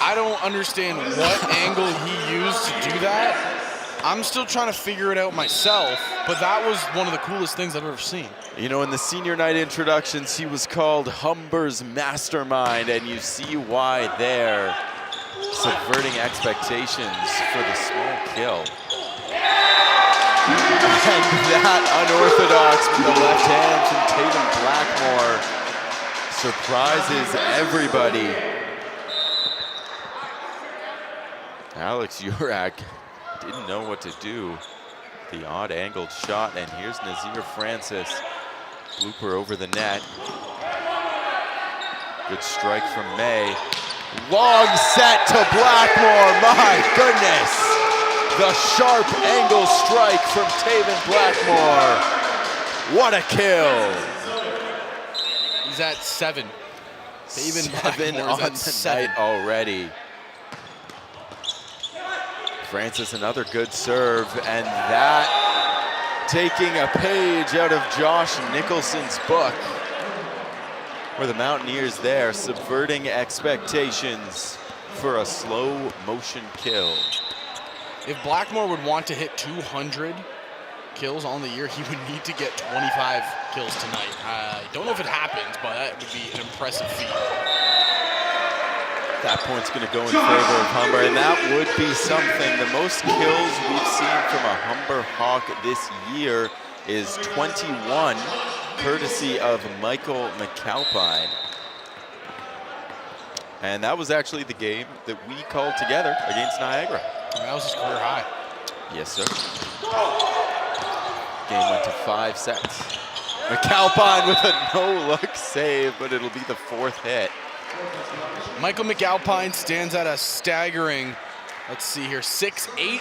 I don't understand what angle he used to do that. I'm still trying to figure it out myself, but that was one of the coolest things I've ever seen.
You know, in the senior night introductions, he was called Humber's mastermind, and you see why there. Subverting expectations for the small kill. And that unorthodox with the left hand from Taven Blackmore surprises everybody. Alex Jurak didn't know what to do. The odd angled shot, and here's Nazir Francis. Blooper over the net. Good strike from May. Long set to Blackmore, my goodness. The sharp angle strike from Taven Blackmore. What a kill.
He's at 7. David
7
Blackmore's
on
at
the
7.
night already. Francis, another good serve, and that taking a page out of Josh Nicholson's book, where the Mountaineers there subverting expectations for a slow motion kill.
If Blackmore would want to hit 200 kills on the year, he would need to get 25 kills tonight. I don't know if it happens, but that would be an impressive feat.
That point's going to go in favor of Humber, and that would be something. The most kills we've seen from a Humber Hawk this year is 21, courtesy of Michael McAlpine. And that was actually the game that we called together against Niagara.
That was his career high.
Yes, sir. Game went to 5 sets. McAlpine with a no-look save, but it'll be the 4th hit.
Michael McAlpine stands at a staggering, let's see here, 6'8".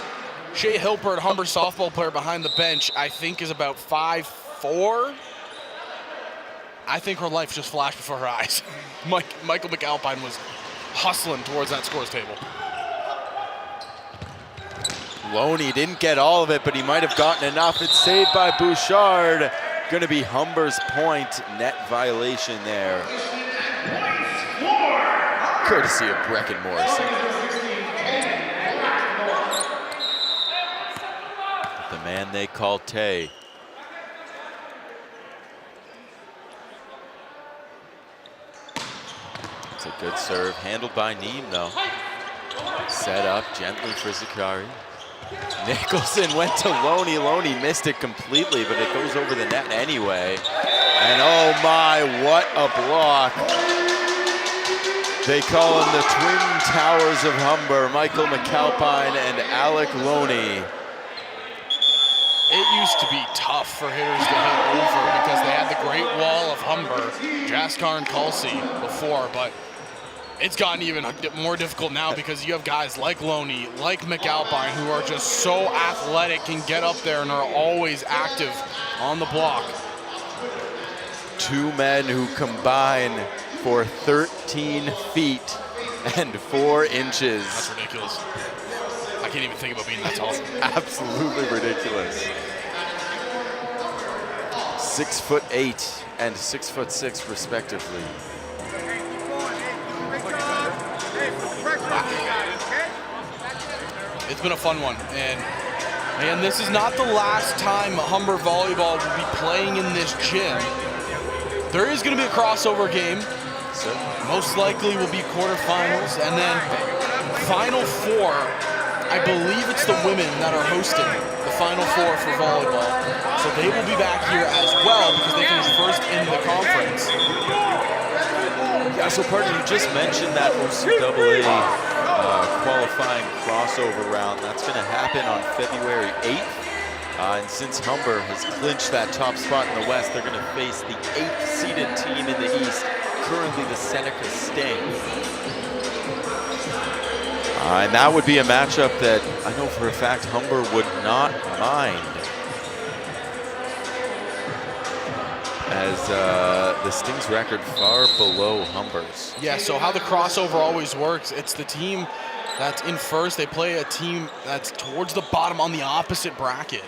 Shea Hilpert, Humber softball player behind the bench, I think is about 5'4". I think her life just flashed before her eyes. Michael McAlpine was hustling towards that scores table.
Loney didn't get all of it, but he might have gotten enough. It's saved by Bouchard. Going to be Humber's point. Net violation there. Courtesy of Brecken Morrison. The man they call Tay. It's a good serve, handled by Neem though. Set up gently for Zakari. Nicholson went to Loney. Loney missed it completely, but it goes over the net anyway. And oh my, what a block. They call them the Twin Towers of Humber, Michael McAlpine and Alec Loney.
It used to be tough for hitters to hit over because they had the great wall of Humber, Jaskar and Culsey before, but it's gotten even more difficult now because you have guys like Loney, like McAlpine, who are just so athletic, can get up there and are always active on the block.
2 men who combine for 13 feet and 4 inches.
That's ridiculous. I can't even think about being that tall.
Absolutely ridiculous. 6'8" and 6'6" respectively.
It's been a fun one, and this is not the last time Humber Volleyball will be playing in this gym. There is going to be a crossover game. Most likely will be quarterfinals, and then Final Four. I believe it's the women that are hosting the Final Four for volleyball. So they will be back here as well because they finished first in the conference.
Yeah, so partner, you just mentioned that OCAA qualifying crossover round. That's going to happen on February 8th. And since Humber has clinched that top spot in the West, they're going to face the 8th seeded team in the East, currently the Seneca Sting. And that would be a matchup that I know for a fact Humber would not mind, as the Sting's record far below Humber's.
Yeah, so how the crossover always works, it's the team that's in first, they play a team that's towards the bottom on the opposite bracket.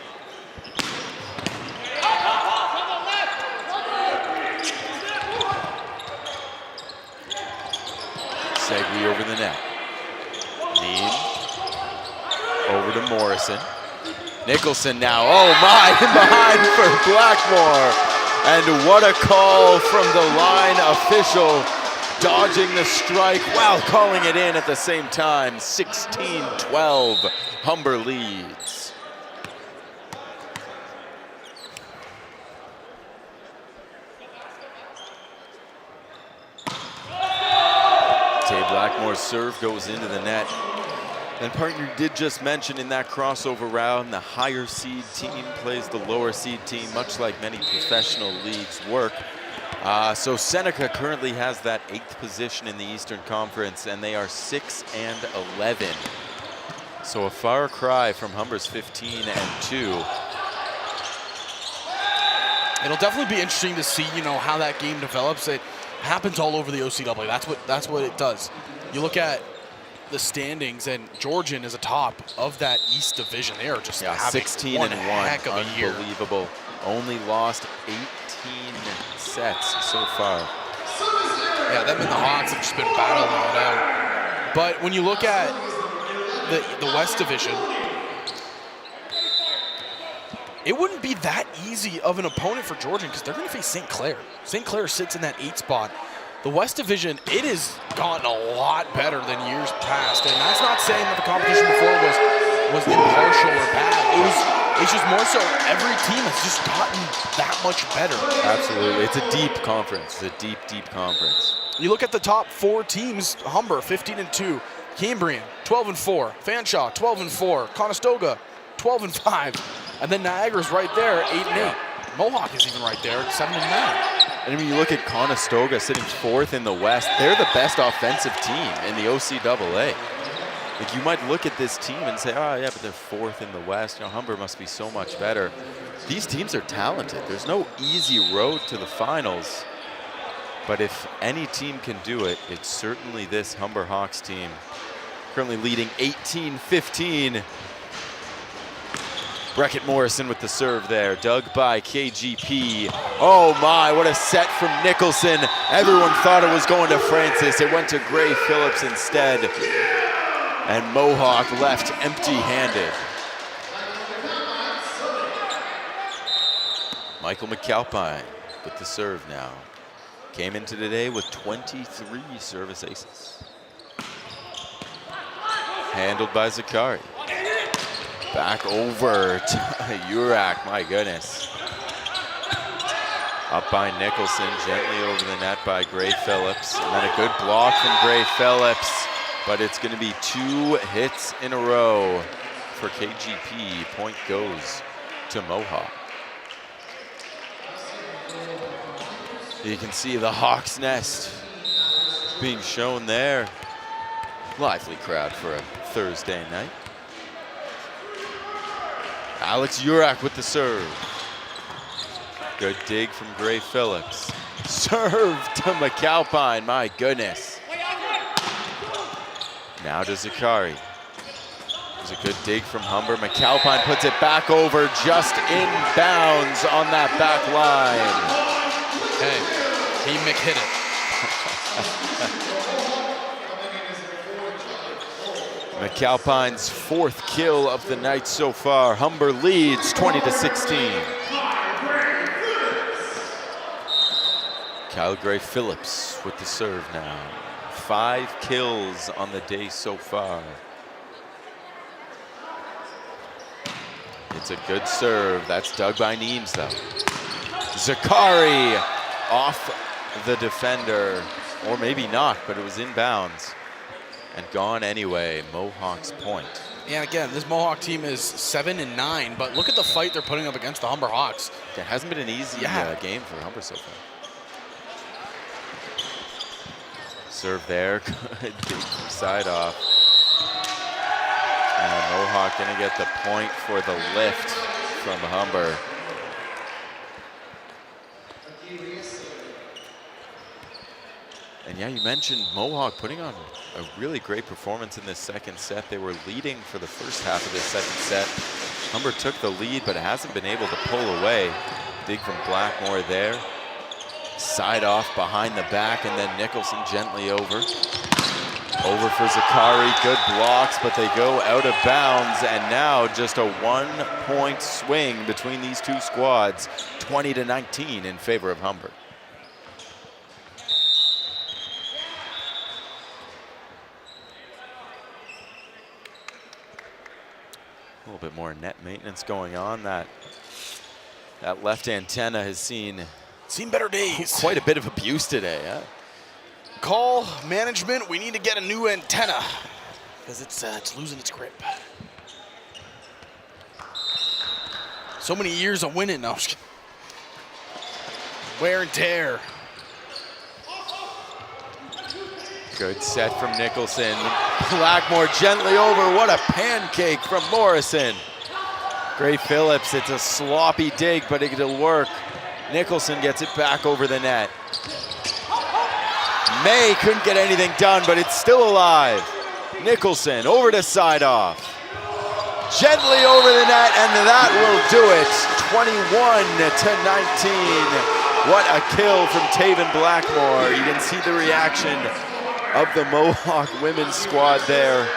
Segway over the net. Neem over to Morrison. Nicholson now, oh my, in behind for Blackmore. And what a call from the line official, dodging the strike while calling it in at the same time. 16-12, Humber leads. Tay Blackmore's serve goes into the net. And partner did just mention in that crossover round, the higher seed team plays the lower seed team, much like many professional leagues work. So Seneca currently has that 8th position in the Eastern Conference, and they are 6-11. So a far cry from Humber's 15-2.
It'll definitely be interesting to see, how that game develops. happens all over the OCAA. That's what it does. You look at the standings, and Georgian is atop of that East Division. They are just having
16
one
and 1,
heck of a year.
unbelievable. Only lost 18 sets so far.
Yeah, them and the Hawks have just been battling it out. But when you look at the West Division, it wouldn't be that easy of an opponent for Georgian because they're going to face St. Clair. St. Clair sits in that 8 spot. The West Division, it has gotten a lot better than years past. And that's not saying that the competition before was impartial or bad. It's just more so every team has just gotten that much better.
Absolutely. It's a deep conference. It's a deep, deep conference.
You look at the top 4 teams, Humber, 15-2. Cambrian, 12-4. Fanshawe, 12-4. Conestoga, 12-5. And then Niagara's right there, 8-8. Mohawk is even right there, 7-9.
And when you look at Conestoga sitting 4th in the West, they're the best offensive team in the OCAA. Like, you might look at this team and say, oh yeah, but they're 4th in the West. You know, Humber must be so much better. These teams are talented. There's no easy road to the finals. But if any team can do it, it's certainly this Humber Hawks team. Currently leading 18-15. Breckett Morrison with the serve there, dug by KGP. Oh my, what a set from Nicholson. Everyone thought it was going to Francis. It went to Gray Phillips instead. And Mohawk left empty-handed. Michael McAlpine with the serve now. Came into today with 23 service aces. Handled by Zakari. Back over to Urak, my goodness. Up by Nicholson, gently over the net by Gray Phillips. And then a good block from Gray Phillips, but it's gonna be 2 hits in a row for KGP. Point goes to Mohawk. You can see the Hawks' Nest being shown there. Lively crowd for a Thursday night. Alex Urak with the serve. Good dig from Gray Phillips. Serve to McAlpine, my goodness. Now to Zakari. There's a good dig from Humber. McAlpine puts it back over, just in bounds on that back line.
Hey, he hit it.
McAlpine's 4th kill of the night so far. Humber leads 20-16. Kyle Gray Phillips with the serve now. 5 kills on the day so far. It's a good serve. That's dug by Neems though. Zakari off the defender, or maybe not, but it was inbounds and gone anyway. Mohawk's point.
And again, this Mohawk team is 7-9, but look at the fight they're putting up against the Humber Hawks.
It hasn't been an easy game for Humber so far. Serve there, good dig from side off. And Mohawk gonna get the point for the lift from Humber. And yeah, you mentioned Mohawk putting on a really great performance in this second set. They were leading for the first half of this second set. Humber took the lead, but hasn't been able to pull away. Dig from Blackmore there. Side off behind the back, and then Nicholson gently over. Over for Zakari, good blocks, but they go out of bounds, and now just a 1-point swing between these two squads, 20-19 in favor of Humber. A little bit more net maintenance going on. That left antenna has seen
better days.
Quite a bit of abuse today, huh?
Call management, we need to get a new antenna because it's losing its grip. So many years of winning now. Wear and tear.
Good set from Nicholson. Blackmore gently over. What a pancake from Morrison. Gray Phillips, it's a sloppy dig, but it'll work. Nicholson gets it back over the net. May couldn't get anything done, but it's still alive. Nicholson over to side off. Gently over the net, and that will do it. 21-19. What a kill from Taven Blackmore. You can see the reaction of the Mohawk women's squad there.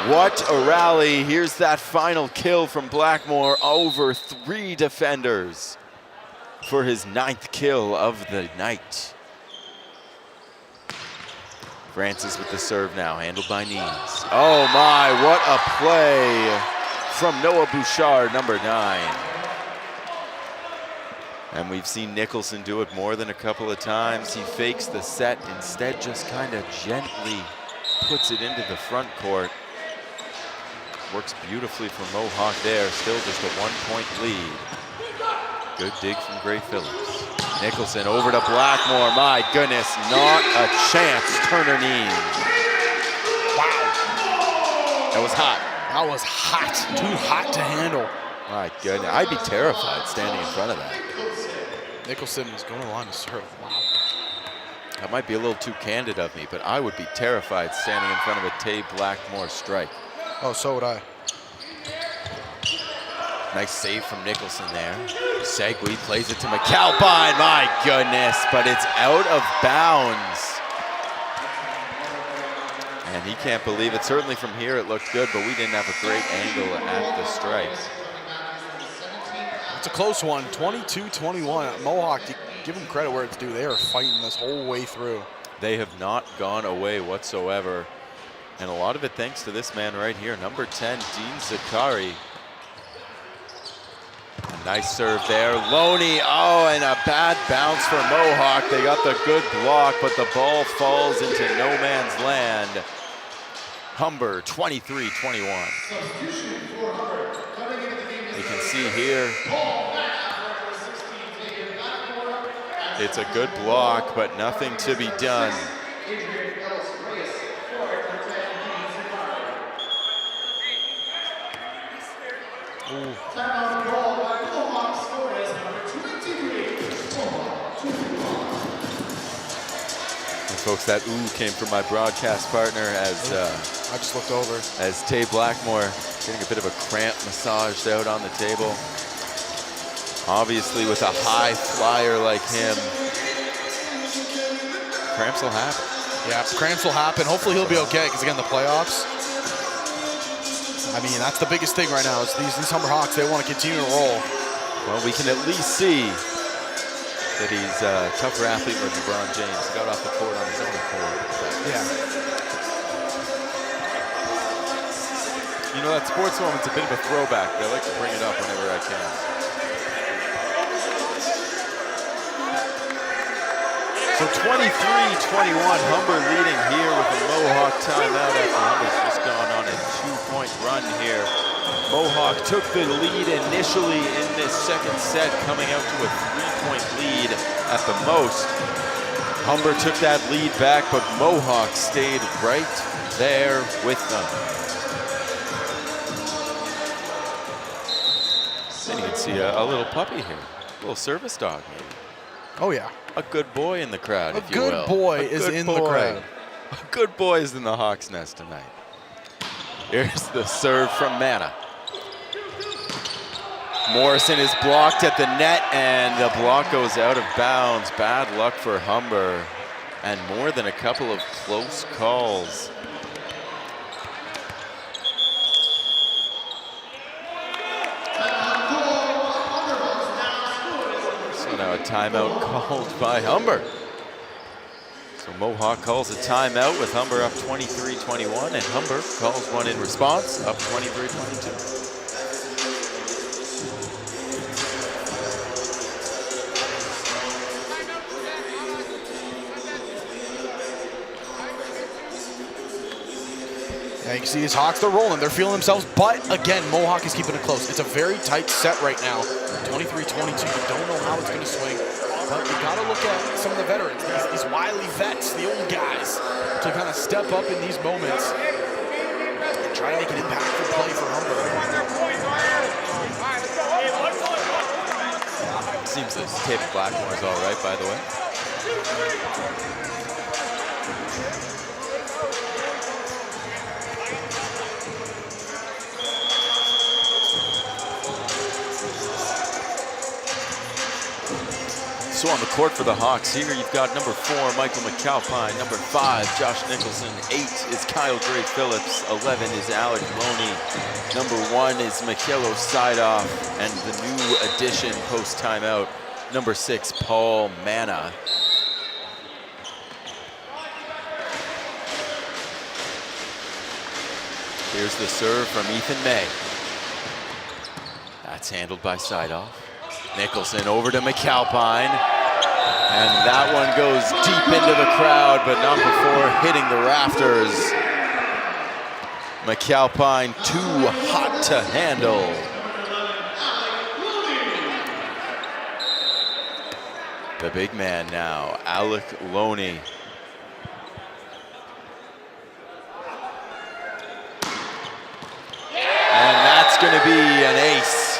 What a rally. Here's that final kill from Blackmore over 3 defenders for his 9th kill of the night. Francis with the serve now, handled by Neves. Oh my, what a play from Noah Bouchard, number 9. And we've seen Nicholson do it more than a couple of times. He fakes the set, instead just kind of gently puts it into the front court. Works beautifully for Mohawk there, still just a 1-point lead. Good dig from Gray Phillips. Nicholson over to Blackmore, my goodness, not a chance, Turner Neves.
Wow.
That was hot.
That was hot, too hot to handle.
My goodness, I'd be terrified standing in front of that.
Nicholson was going along to serve, wow.
That might be a little too candid of me, but I would be terrified standing in front of a Tay Blackmore strike.
Oh, so would I.
Nice save from Nicholson there. Segui plays it to McAlpine. My goodness, but it's out of bounds. And he can't believe it. Certainly from here it looked good, but we didn't have a great angle at the strike.
It's a close one, 22-21. Mohawk, give them credit where it's due. They are fighting this whole way through.
They have not gone away whatsoever. And a lot of it thanks to this man right here, number 10, Dean Zakari. A nice serve there. Loney, oh, and a bad bounce for Mohawk. They got the good block, but the ball falls into no man's land. Humber, 23-21. You can see here, it's a good block, but nothing to be done.
Ooh.
And folks, that ooh came from my broadcast partner as
I just looked over.
As Tay Blackmore getting a bit of a cramp massaged out on the table. Obviously with a high flyer like him, cramps will happen.
Yeah, cramps will happen. Hopefully he'll be okay, because again, the playoffs, I mean, that's the biggest thing right now is these Humber Hawks, they want to continue to roll.
Well, we can at least see that he's a tougher athlete than LeBron James. He got off the court on his own accord.
Yeah.
You know, that sports moment's a bit of a throwback, but I like to bring it up whenever I can. So 23-21, Humber leading here with a Mohawk timeout after Humber's just gone on a 2-point run here. Mohawk took the lead initially in this second set, coming out to a 3-point lead at the most. Humber took that lead back, but Mohawk stayed right there with them. And you can see a little puppy here, a little service dog maybe.
Oh yeah.
A good boy in the crowd, if you will.
A good boy is in the crowd.
A good boy is in the Hawks' nest tonight. Here's the serve from Mana. Morrison is blocked at the net, and the block goes out of bounds. Bad luck for Humber, and more than a couple of close calls. Now a timeout called by Humber. So Mohawk calls a timeout with Humber up 23-21, and Humber calls one in response, up 23-22.
Yeah, you can see these Hawks, they're rolling, they're feeling themselves, but again, Mohawk is keeping it close. It's a very tight set right now, 23-22. You don't know how it's going to swing, but you got to look at some of the veterans, these wily vets, the old guys, to kind of step up in these moments and try to make an impactful play for Humber.
Seems that Taven Blackmore is all right, by the way. So on the court for the Hawks here, you've got number 4, Michael McAlpine, number 5, Josh Nicholson, 8 is Kyle Gray Phillips, 11 is Alec Loney, number 1 is Mikhailo Sidoff, and the new addition post timeout, number 6, Paul Manna. Here's the serve from Ethan May. That's handled by Sidoff. Nicholson over to McAlpine. And that one goes deep into the crowd, but not before hitting the rafters. McAlpine too hot to handle. The big man now, Alec Loney. And that's going to be an ace,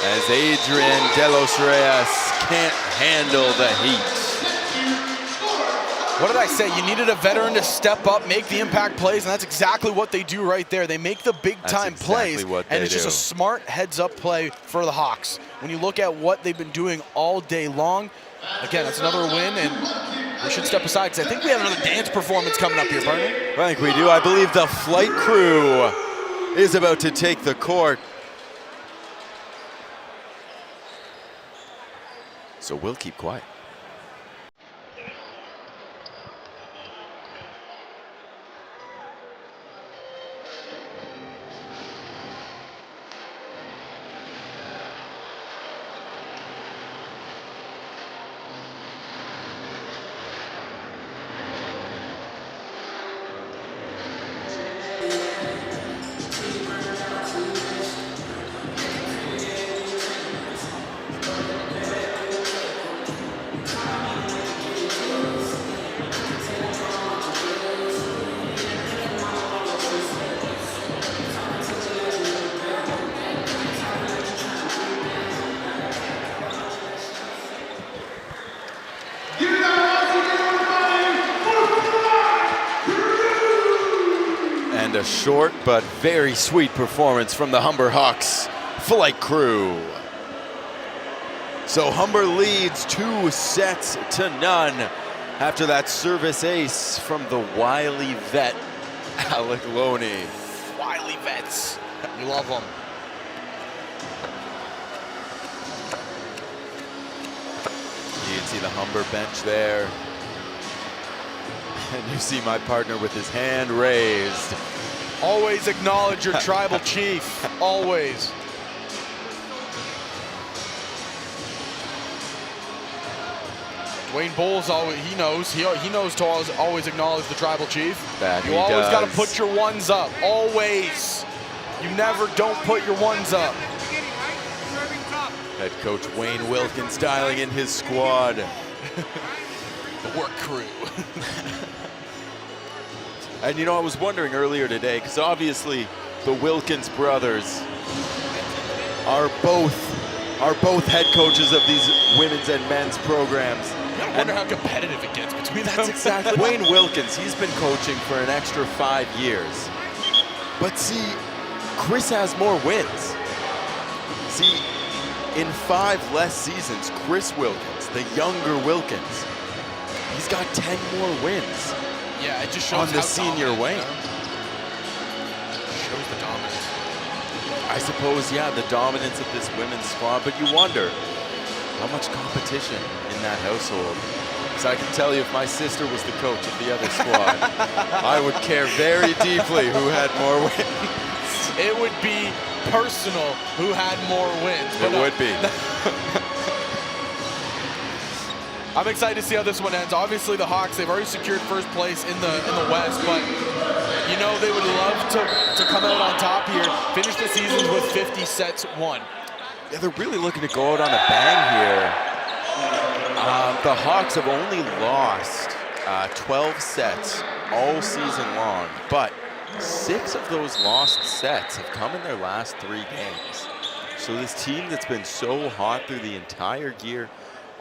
as Adrian De Los Reyes can't handle the heat.
What did I say? You needed a veteran to step up, make the impact plays, and that's exactly what they do right there. They make the big-time plays, and it's just a smart heads-up play for the Hawks. When you look at what they've been doing all day long, again, that's another win, and we should step aside because I think we have another dance performance coming up here, partner.
I think we do. I believe the flight crew is about to take the court. So we'll keep quiet. And a short but very sweet performance from the Humber Hawks flight crew. So Humber leads 2-0 after that service ace from the wily vet, Alec Loney.
Wily vets. We love them.
You can see the Humber bench there. And you see my partner with his hand raised.
Always acknowledge your tribal chief. Always. Dwayne Bowles, he knows to always acknowledge the tribal chief.
That
you always got to put your ones up. Always. You never don't put your ones up.
Head coach Wayne Wilkins dialing in his squad.
The work crew.
And you know, I was wondering earlier today, because obviously the Wilkins brothers are both head coaches of these women's and men's programs.
I wonder how competitive it gets between them.
That's exactly. Wayne Wilkins, he's been coaching for an extra 5 years. But see, Chris has more wins. See, in 5 less seasons, Chris Wilkins, the younger Wilkins, he's got 10 more wins.
Yeah, it just shows
on the senior wing.
Shows the dominance.
I suppose, yeah, the dominance of this women's squad, but you wonder how much competition in that household. Because I can tell you, if my sister was the coach of the other squad, I would care very deeply who had more wins.
It would be personal who had more wins.
It would be.
I'm excited to see how this one ends. Obviously, the Hawks, they've already secured first place in the West, but you know they would love to come out on top here, finish the season with 50 sets won.
Yeah, they're really looking to go out on a bang here. The Hawks have only lost 12 sets all season long, but 6 of those lost sets have come in their last 3 games. So this team that's been so hot through the entire year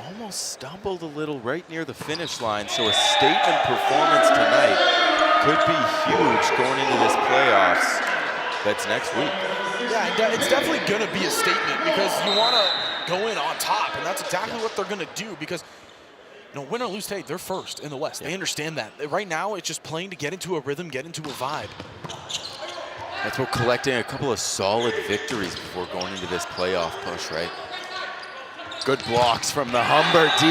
almost stumbled a little right near the finish line. So a statement performance tonight could be huge going into this playoffs that's next week.
Yeah, it's definitely going to be a statement because you want to go in on top, and that's exactly what they're going to do because, win or lose today, they're first in the West. They understand that. Right now, it's just playing to get into a rhythm, get into a vibe.
That's what collecting a couple of solid victories before going into this playoff push, right? Good blocks from the Humber D.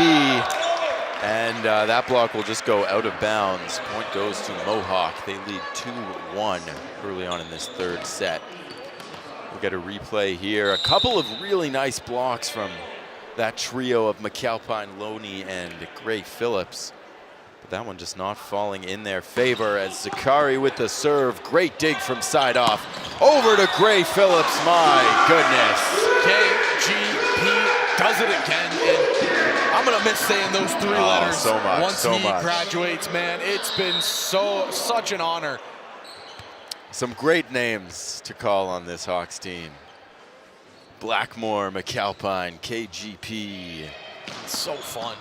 And that block will just go out of bounds. Point goes to Mohawk. They lead 2-1 early on in this third set. We'll get a replay here. A couple of really nice blocks from that trio of McAlpine, Loney, and Gray Phillips. But that one just not falling in their favor as Zakari with the serve. Great dig from side off. Over to Gray Phillips. My goodness.
KGP does it again. And I'm going to miss saying those three letters
so much,
once
so
he
much.
graduates, man. It's been such an honor.
Some great names to call on this Hawks team. Blackmore, McAlpine, KGP.
It's so fun.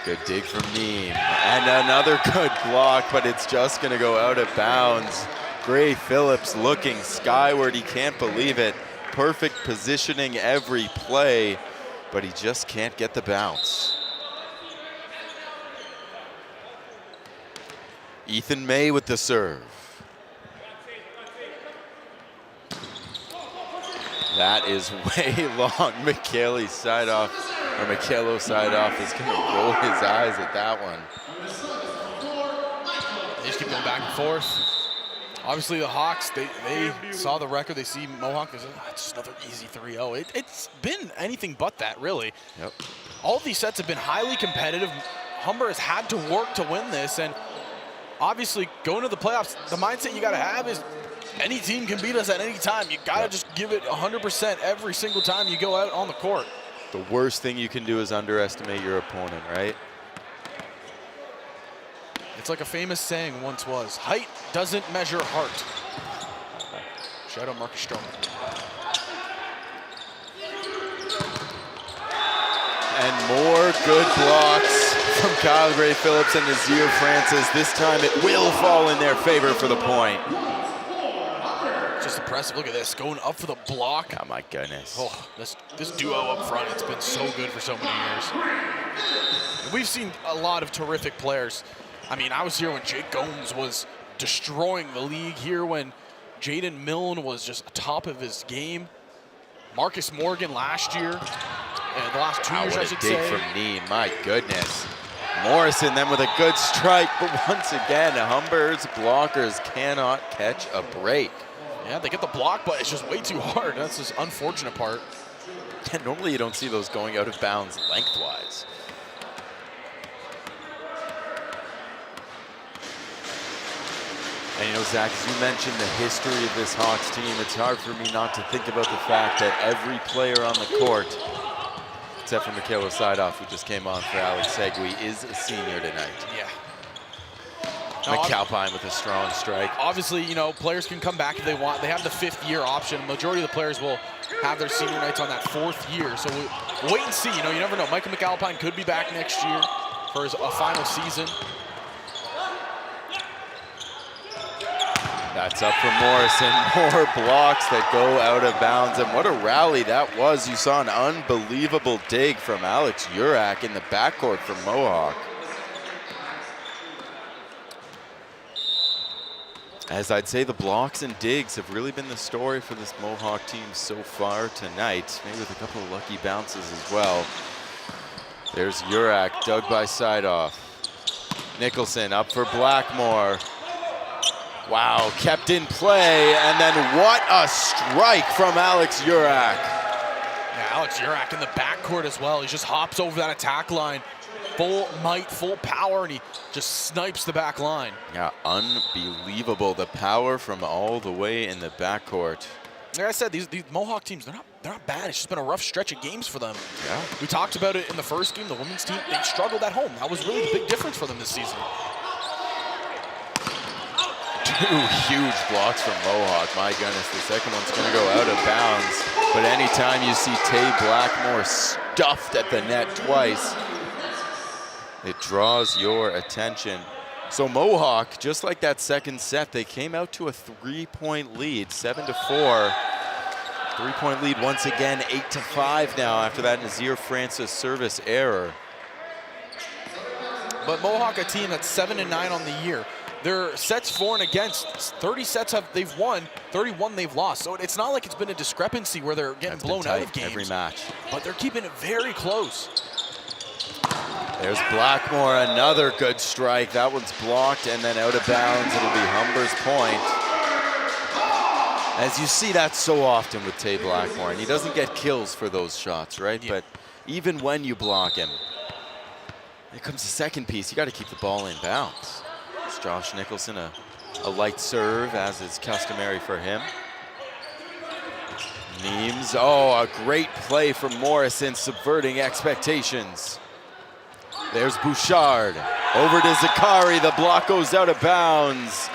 Good dig from Neem. And another good block, but it's just going to go out of bounds. Gray Phillips looking skyward. He can't believe it. Perfect positioning every play, but he just can't get the bounce. Ethan May with the serve. That is way long. Michele side off, or Michelo side off is going to roll his eyes at that one.
They just keep going back and forth. Obviously, the Hawks, they saw the record. They see Mohawk. It's just another easy 3-0. It's been anything but that, really.
Yep.
All of these sets have been highly competitive. Humber has had to work to win this, and obviously, going to the playoffs, the mindset you got to have is any team can beat us at any time. You got to just give it 100% every single time you go out on the court.
The worst thing you can do is underestimate your opponent, right?
It's like a famous saying once was, height doesn't measure heart. Shout out Marcus Stroman.
And more good blocks from Kyle Gray Phillips and Nazir Francis. This time it will fall in their favor for the point.
Just impressive. Look at this, going up for the block.
Oh my goodness.
Oh, this duo up front, it's been so good for so many years. We've seen a lot of terrific players. I mean, I was here when Jake Gomes was destroying the league, here when Jaden Milne was just top of his game. Marcus Morgan last year, the last 2 years, I should say.
What a dig from Neem, my goodness. Morrison then with a good strike, but once again, Humber's blockers cannot catch a break.
Yeah, they get the block, but it's just way too hard. That's the unfortunate part.
And normally you don't see those going out of bounds lengthwise. And Zach, as you mentioned the history of this Hawks team, it's hard for me not to think about the fact that every player on the court, except for Michelo Sidoff, who just came on for Alex Segui, is a senior tonight.
Yeah.
McAlpine with a strong strike.
Obviously, players can come back if they want. They have the 5th-year option. Majority of the players will have their senior nights on that 4th year. So we'll wait and see. You never know. Michael McAlpine could be back next year for a final season.
That's up from Morrison. More blocks that go out of bounds. And what a rally that was. You saw an unbelievable dig from Alex Urak in the backcourt from Mohawk. As I'd say, the blocks and digs have really been the story for this Mohawk team so far tonight. Maybe with a couple of lucky bounces as well. There's Urak, dug by Sidoff. Nicholson up for Blackmore. Wow, kept in play, and then what a strike from Alex Urak.
Yeah, Alex Urak in the backcourt as well. He just hops over that attack line. Full might, full power, and he just snipes the back line.
Yeah, unbelievable. The power from all the way in the backcourt.
Like I said, these Mohawk teams, they're not bad. It's just been a rough stretch of games for them.
Yeah.
We talked about it in the first game. The women's team, they struggled at home. That was really the big difference for them this season.
2 huge blocks from Mohawk. My goodness, the second one's going to go out of bounds. But anytime you see Tay Blackmore stuffed at the net twice, it draws your attention. So Mohawk, just like that second set, they came out to a 3-point lead, 7-4. 3-point lead once again, 8-5 now after that Nazir Francis service error.
But Mohawk, a team that's 7-9 on the year. Their sets for and against, 30 sets they've won, 31 they've lost. So it's not like it's been a discrepancy where they're getting blown out of games.
Every match.
But they're keeping it very close.
There's Blackmore, another good strike. That one's blocked and then out of bounds. It'll be Humber's point. As you see that so often with Tay Blackmore, and he doesn't get kills for those shots, right?
Yeah.
But even when you block him, here comes the second piece. You got to keep the ball in bounds. It's Josh Nicholson, a light serve, as is customary for him. Neems, oh, a great play from Morrison, subverting expectations. There's Bouchard, over to Zakari, the block goes out of bounds.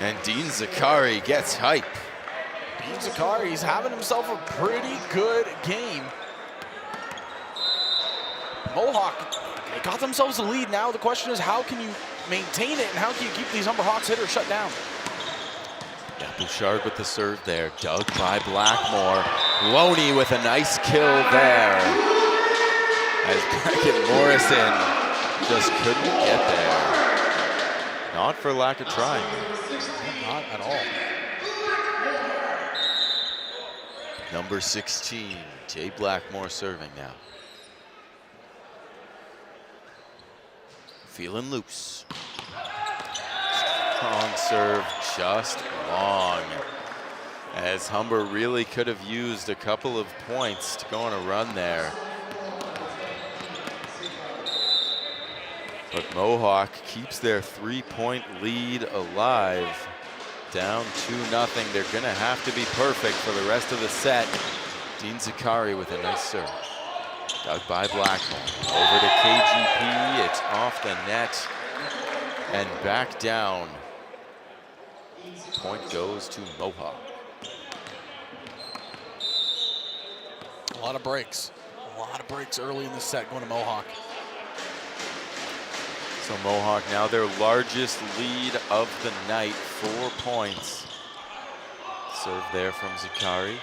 And Dean Zakari gets hype.
Dean Zakari, he's having himself a pretty good game. Mohawk, they got themselves a lead now. The question is, how can you maintain it and how can you keep these Humber Hawks hitters shut down?
Yeah, Bouchard with the serve there, dug by Blackmore. Loney with a nice kill there. As Brackett Morrison just couldn't get there. Not for lack of trying.
Not at all.
Number 16, Jay Blackmore serving now. Feeling loose. Strong serve, just long. As Humber really could have used a couple of points to go on a run there. But Mohawk keeps their 3-point lead alive. Down 2-0. They're gonna have to be perfect for the rest of the set. Dean Zakari with a nice serve. Dug by Blackmore. Over to KGP, it's off the net and back down. Point goes to Mohawk.
A lot of breaks. A lot of breaks early in the set going to Mohawk.
So Mohawk now their largest lead of the night, 4 points. Serve there from Zakari.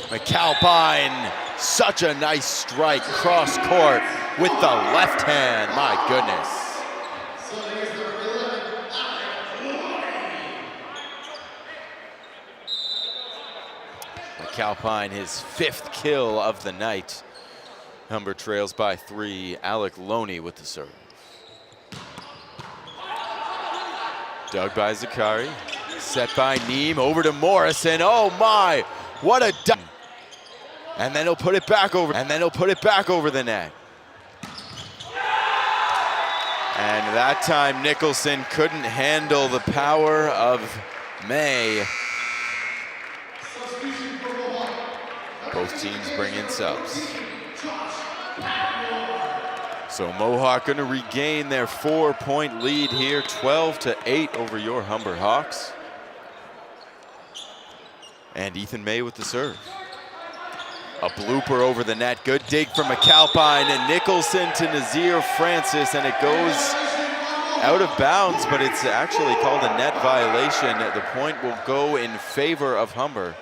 McAlpine, such a nice strike, cross court with the left hand, my goodness. McAlpine, his 5th kill of the night. Humber trails by 3, Alec Loney with the serve. Dug by Zakari, set by Neem, over to Morrison. Oh my, what a dunk. And then he'll put it back over, the net. And that time Nicholson couldn't handle the power of May. Both teams bring in subs. So Mohawk gonna regain their 4-point lead here, 12-8 over your Humber Hawks. And Ethan May with the serve. A blooper over the net, good dig from McAlpine, and Nicholson to Nazir Francis, and it goes out of bounds, but it's actually called a net violation. The point will go in favor of Humber.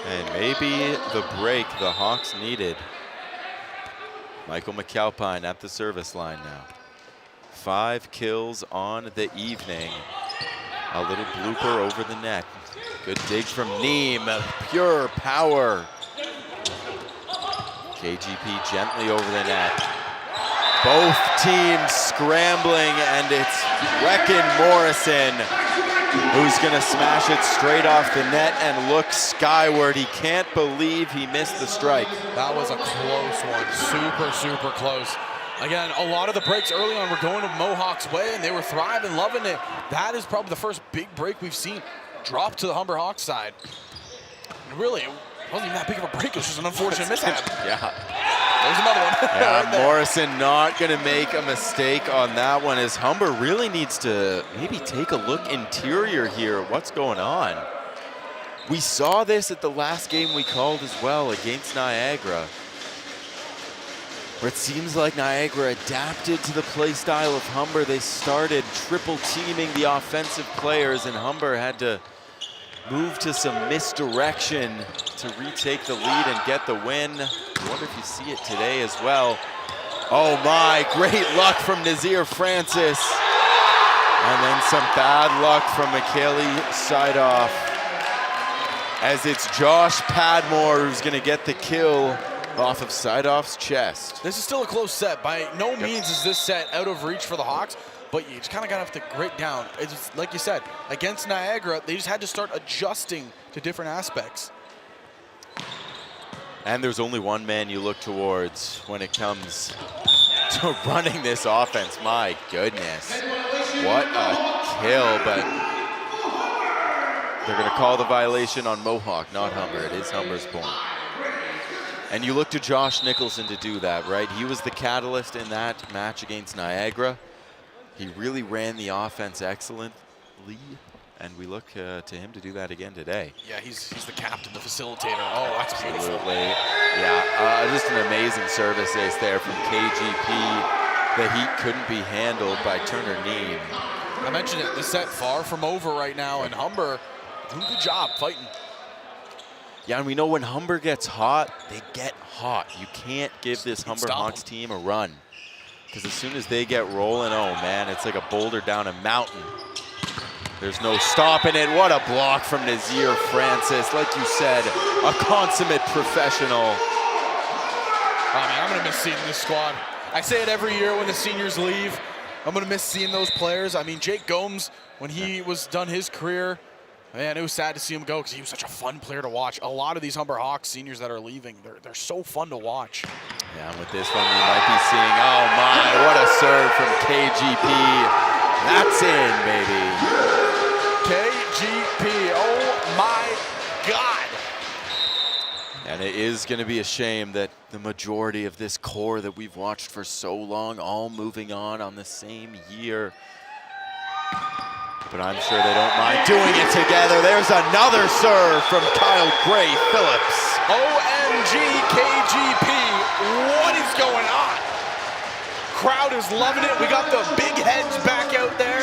And maybe the break the Hawks needed. Michael McAlpine at the service line now. 5 kills on the evening. A little blooper over the net. Good dig from Neem, pure power. KGP gently over the net. Both teams scrambling, and it's Reckon Morrison who's gonna smash it straight off the net and look skyward. He can't believe he missed the strike.
That was a close one, super, super close. Again, a lot of the breaks early on were going to Mohawk's way, and they were thriving, loving it. That is probably the first big break we've seen drop to the Humber Hawks side. And really, it wasn't even that big of a break. It was just an unfortunate mishap.
Yeah.
There's another one.
Yeah,
right
Morrison not going to make a mistake on that one, as Humber really needs to maybe take a look interior here at what's going on. We saw this at the last game we called as well against Niagara. where it seems like Niagara adapted to the play style of Humber. They started triple teaming the offensive players, and Humber had to move to some misdirection to retake the lead and get the win. I wonder if you see it today as well. Oh my, great luck from Nazir Francis. And then some bad luck from Michaeli Sidoff, as it's Josh Padmore who's gonna get the kill off of Sidoff's chest.
This is still a close set. By no means is this set out of reach for the Hawks, but you just kind of got to have to grit down. It's like you said, against Niagara, they just had to start adjusting to different aspects.
And there's only one man you look towards when it comes to running this offense. My goodness, what a kill, but they're gonna call the violation on Mohawk, not Humber. It is Humber's point. And you look to Josh Nicholson to do that, right? He was the catalyst in that match against Niagara. He really ran the offense excellently, and we look to him to do that again today.
Yeah, he's the captain, the facilitator. Oh, that's beautiful.
Absolutely. Yeah, just an amazing service ace there from KGP. The heat couldn't be handled by Turner Neem.
I mentioned it, the set far from over right now, and Humber doing a good job fighting.
Yeah, and we know when Humber gets hot, they get hot. You can't give this Humber Hawks team a run, because as soon as they get rolling, oh man, it's like a boulder down a mountain. There's no stopping it. What a block from Nazir Francis. Like you said, a consummate professional.
Oh man, I'm gonna miss seeing this squad. I say it every year when the seniors leave. I'm gonna miss seeing those players. I mean, Jake Gomes, when he was done his career, man, it was sad to see him go because he was such a fun player to watch. A lot of these Humber Hawks seniors that are leaving, they're so fun to watch.
Yeah, and with this one, we might be seeing, oh my, what a serve from KGP. That's in, baby.
KGP, oh my God.
And it is going to be a shame that the majority of this core that we've watched for so long, all moving on the same year. But I'm sure they don't mind doing it together. There's another serve from Kyle Gray Phillips.
OMG KGP, what is going on? Crowd is loving it. We got the big heads back out there.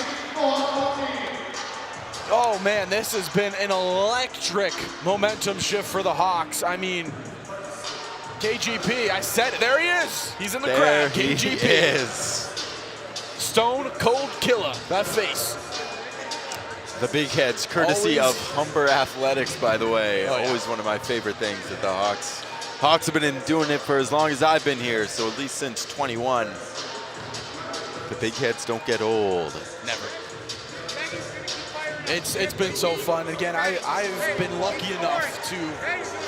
Oh man, this has been an electric momentum shift for the Hawks. I mean, KGP, I said it, there he is. He's in the crowd, KGP.
He is.
Stone cold killer, that face.
The big heads, courtesy of Humber Athletics, by the way. Oh, yeah. Always one of my favorite things that the Hawks have been doing it for as long as I've been here, so at least since 21. The big heads don't get old.
Never. It's been so fun. Again, I've been lucky enough to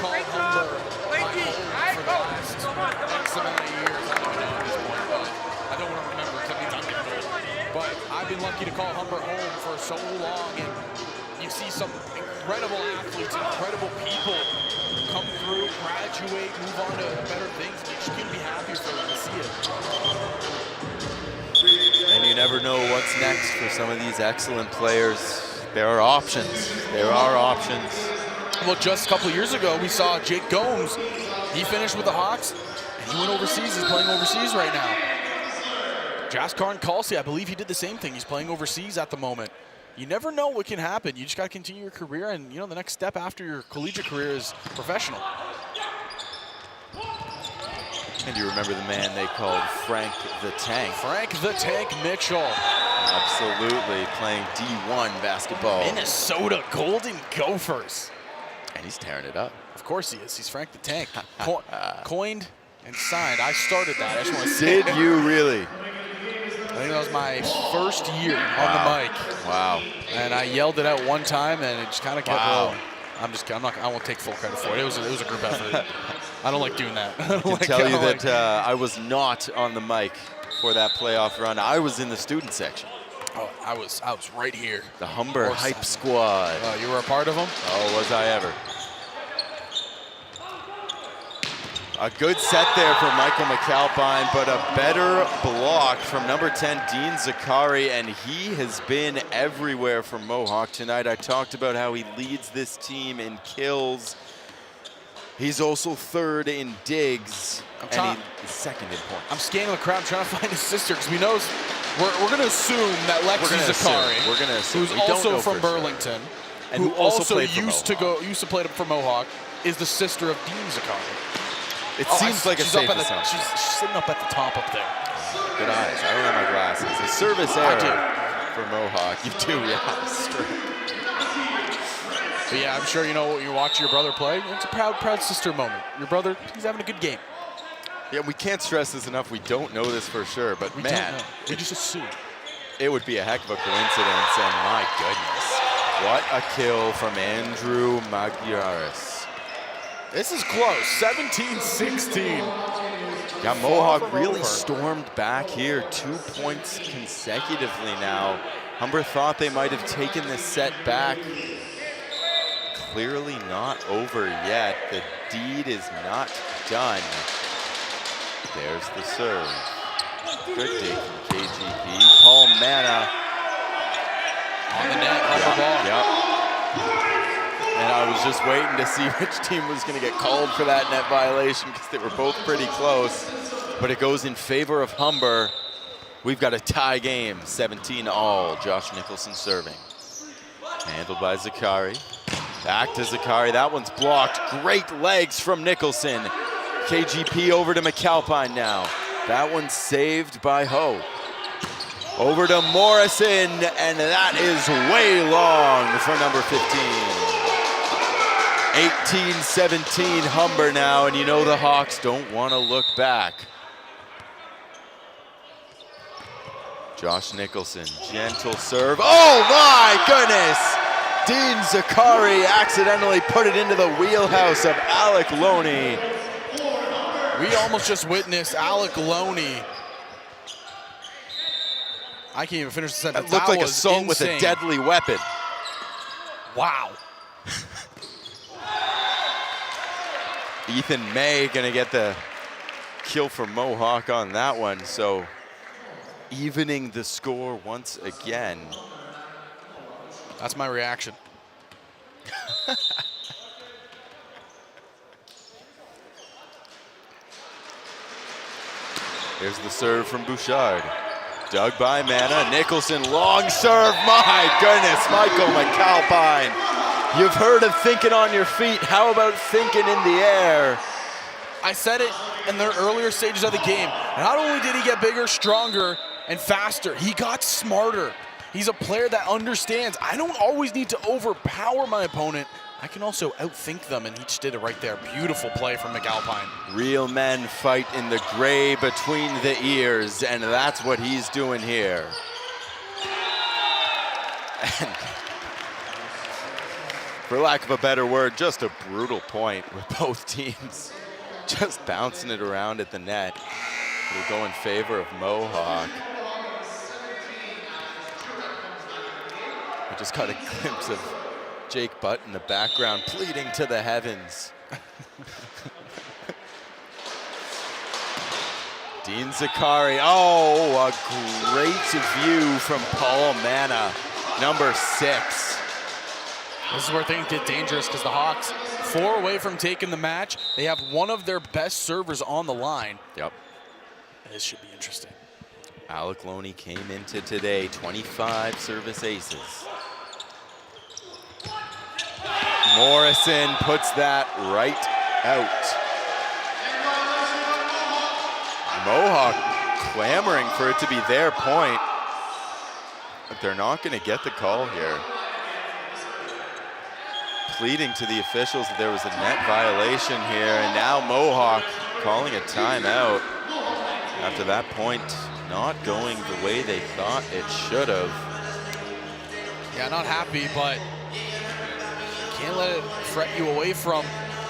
call Humber my home for the last X amount of years. I don't know at this point, but I don't want to remember because that means I'm getting old. But I've been lucky to call Humber home for so long, and you see some incredible athletes, incredible people come through, graduate, move on to better things, and you just can't be happy for them to see it.
And you never know what's next for some of these excellent players. There are options. There are options.
Well, just a couple of years ago, we saw Jake Gomes. He finished with the Hawks, and he went overseas. He's playing overseas right now. Jaskaran Kalsi, I believe he did the same thing. He's playing overseas at the moment. You never know what can happen. You just got to continue your career, and the next step after your collegiate career is professional.
And you remember the man they called Frank the Tank.
Frank the Tank Mitchell.
Absolutely, playing D1 basketball.
Minnesota Golden Gophers.
And he's tearing it up.
Of course he is. He's Frank the Tank. Coined and signed. I started that. I just want to say.
Did you really?
I think that was my first year on the mic.
Wow.
And I yelled it out one time, and it just kind of kept rolling. I won't take full credit for it. It was a group effort. I don't like doing that.
I can tell you that I was not on the mic for that playoff run. I was in the student section.
Oh, I was right here.
The Humber Hype Squad.
Oh, you were a part of them?
Oh, was I ever. A good set there for Michael McAlpine, but a better block from number 10, Dean Zakari, and he has been everywhere for Mohawk tonight. I talked about how he leads this team in kills. He's also third in digs, and he's second in points.
I'm scanning the crowd trying to find his sister because we know we're going to assume that Lexi Zakari, who's also from Burlington, and who also used to play for Mohawk, is the sister of Dean Zakari.
It seems like a safe assumption.
She's sitting up at the top up there.
Good eyes. I don't have my glasses. A service error for Mohawk. You do, yeah. Straight.
But yeah, I'm sure you know when you watch your brother play. It's a proud sister moment. Your brother, he's having a good game.
Yeah, we can't stress this enough. We don't know this for sure, but
we
man,
don't know. We just assume.
It would be a heck of a coincidence, and my goodness, what a kill from Andrew Magyaris.
This is close, 17-16.
Yeah, Mohawk really stormed back here, 2 points consecutively now. Humber thought they might have taken this set back. Clearly not over yet. The deed is not done. There's the serve. Good dig from KGP. Paul Manna.
On the net, on the ball.
Yep. And I was just waiting to see which team was going to get called for that net violation because they were both pretty close. But it goes in favor of Humber. We've got a tie game, 17-all. Josh Nicholson serving. Handled by Zakari. Back to Zakari. That one's blocked. Great legs from Nicholson. KGP over to McAlpine now. That one's saved by Ho. Over to Morrison, and that is way long for number 15. 18-17 Humber now, and you know the Hawks don't want to look back. Josh Nicholson, gentle serve. Oh my goodness! Dean Zakari accidentally put it into the wheelhouse of Alec Loney.
We almost just witnessed Alec Loney. I can't even finish the sentence.
That looked like a song with a deadly weapon.
Wow.
Ethan May gonna get the kill for Mohawk on that one, so evening the score once again.
That's my reaction.
There's the serve from Bouchard. Dug by Manna. Nicholson, long serve. My goodness, Michael McAlpine. You've heard of thinking on your feet. How about thinking in the air?
I said it in the earlier stages of the game. Not only did he get bigger, stronger, and faster, he got smarter. He's a player that understands I don't always need to overpower my opponent. I can also outthink them, and he just did it right there. Beautiful play from McAlpine. Real
men fight in the gray between the ears, and that's what he's doing here. And for lack of a better word, just a brutal point with both teams just bouncing it around at the net. It'll go in favor of Mohawk. I just got a glimpse of Jake Butt in the background pleading to the heavens. Dean Zakari, oh, a great view from Paul Manna, number 6.
This is where things get dangerous because the Hawks, 4 away from taking the match. They have one of their best servers on the line.
Yep.
This should be interesting.
Alec Loney came into today, 25 service aces. Morrison puts that right out. Mohawk clamoring for it to be their point, but they're not going to get the call here. Pleading to the officials that there was a net violation here, and now Mohawk calling a timeout. After that point, not going the way they thought it should have.
Yeah, not happy, but can't let it fret you away from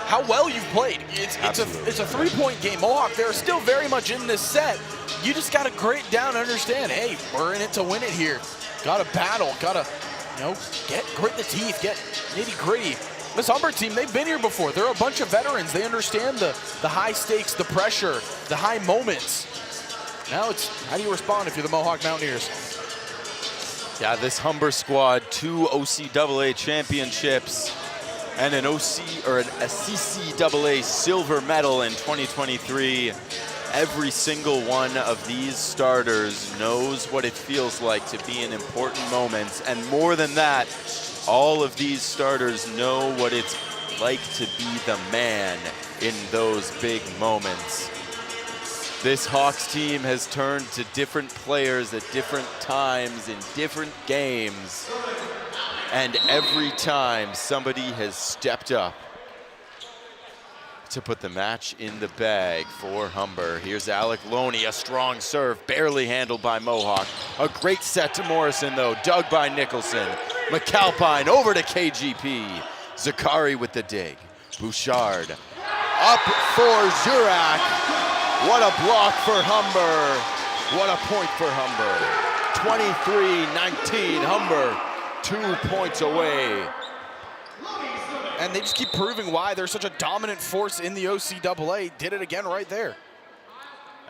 how well you've played. It's a 3-point game. Mohawk, they're still very much in this set. You just got to grade down and understand, hey, we're in it to win it here. Got to battle, got to, grit the teeth, get nitty gritty. This Humber team, they've been here before. They're a bunch of veterans. They understand the high stakes, the pressure, the high moments. Now it's how do you respond if you're the Mohawk Mountaineers?
Yeah, this Humber squad, 2 OCAA championships. and an CCAA silver medal in 2023. Every single one of these starters knows what it feels like to be in important moments, and more than that, all of these starters know what it's like to be the man in those big moments. This Hawks team has turned to different players at different times in different games, and every time somebody has stepped up to put the match in the bag for Humber. Here's Alec Loney, a strong serve, barely handled by Mohawk. A great set to Morrison though, dug by Nicholson. McAlpine over to KGP. Zakari with the dig. Bouchard up for Jurak. What a block for Humber. What a point for Humber. 23-19, Humber 2 points away.
And they just keep proving why they're such a dominant force in the OCAA. Did it again right there.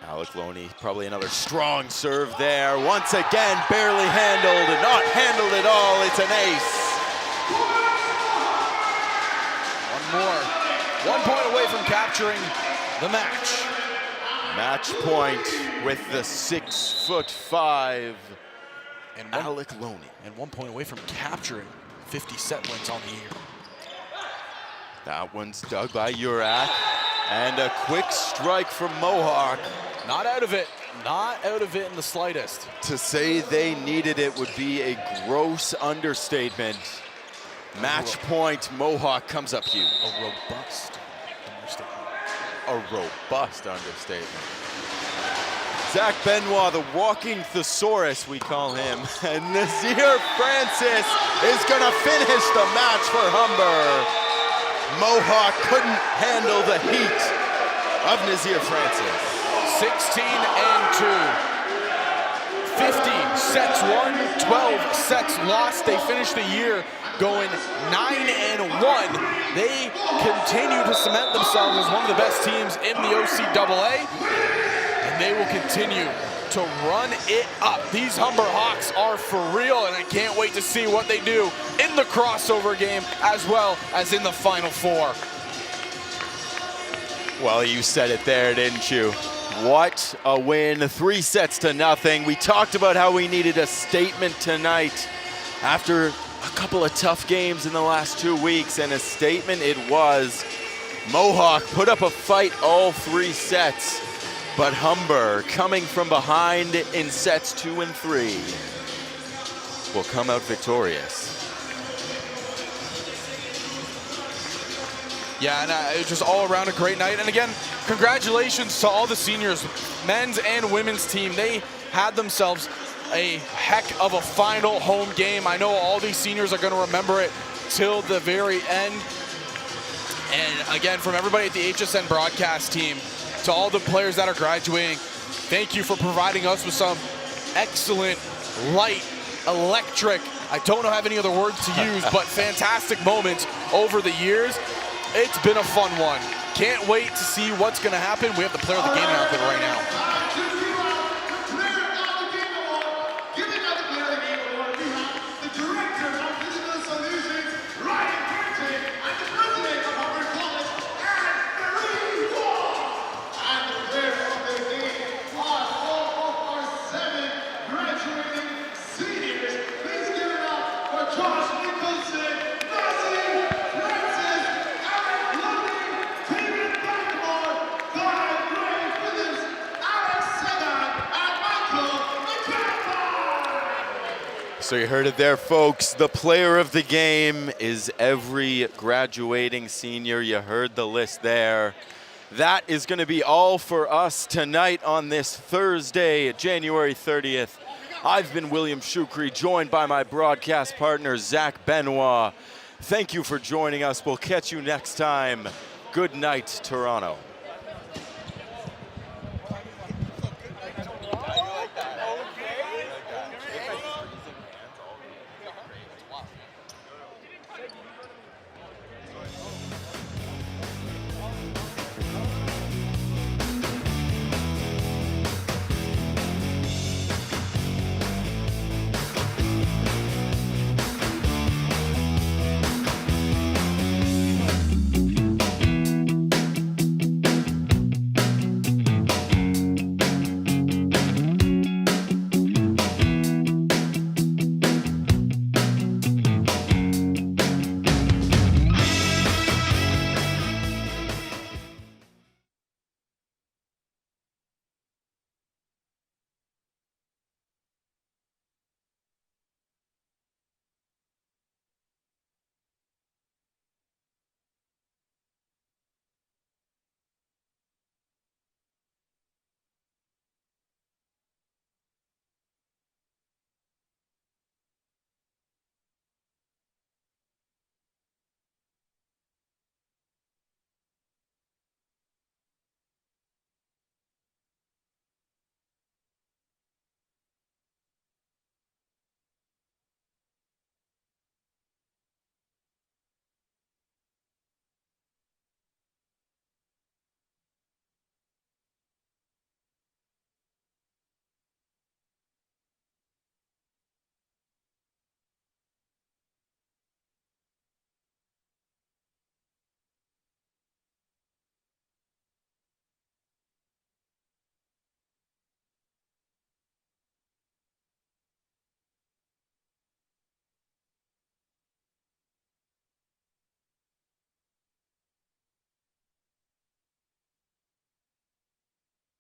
Alec Loney, probably another strong serve there. Once again, barely handled, not handled at all. It's an ace.
One more. 1 point away from capturing the match.
Match point with the 6'5"
and
Alec Loney.
And 1 point away from capturing 50 set wins on the year.
That one's dug by Jurak. And a quick strike from Mohawk.
Not out of it. Not out of it in the slightest.
To say they needed it would be a gross understatement. Match point, Mohawk comes up huge.
A robust understatement.
A robust understatement. Zach Benoit, the walking thesaurus, we call him. And Nazir Francis is gonna finish the match for Humber. Mohawk couldn't handle the heat of Nazir Francis.
16-2. 50 sets won, 12 sets lost. They finished the year going 9-1. They continue to cement themselves as one of the best teams in the OCAA, and they will continue to run it up. These Humber Hawks are for real, and I can't wait to see what they do in the crossover game as well as in the Final Four.
Well, you said it there, didn't you? What a win, 3-0. We talked about how we needed a statement tonight after a couple of tough games in the last 2 weeks, and a statement it was. Mohawk put up a fight all 3 sets, but Humber, coming from behind in sets 2 and 3, will come out victorious.
Yeah, and it was just all around a great night. And again, congratulations to all the seniors, men's and women's team. They had themselves a heck of a final home game. I know all these seniors are going to remember it till the very end. And again, from everybody at the HSN broadcast team, to all the players that are graduating, thank you for providing us with some excellent, light, electric, I don't have any other words to use, but fantastic moments over the years. It's been a fun one. Can't wait to see what's going to happen. We have the player of the game announcement right now.
So you heard it there, folks. The player of the game is every graduating senior. You heard the list there. That is going to be all for us tonight on this Thursday, January 30th. I've been William Shukri, joined by my broadcast partner, Zach Benoit. Thank you for joining us. We'll catch you next time. Good night, Toronto.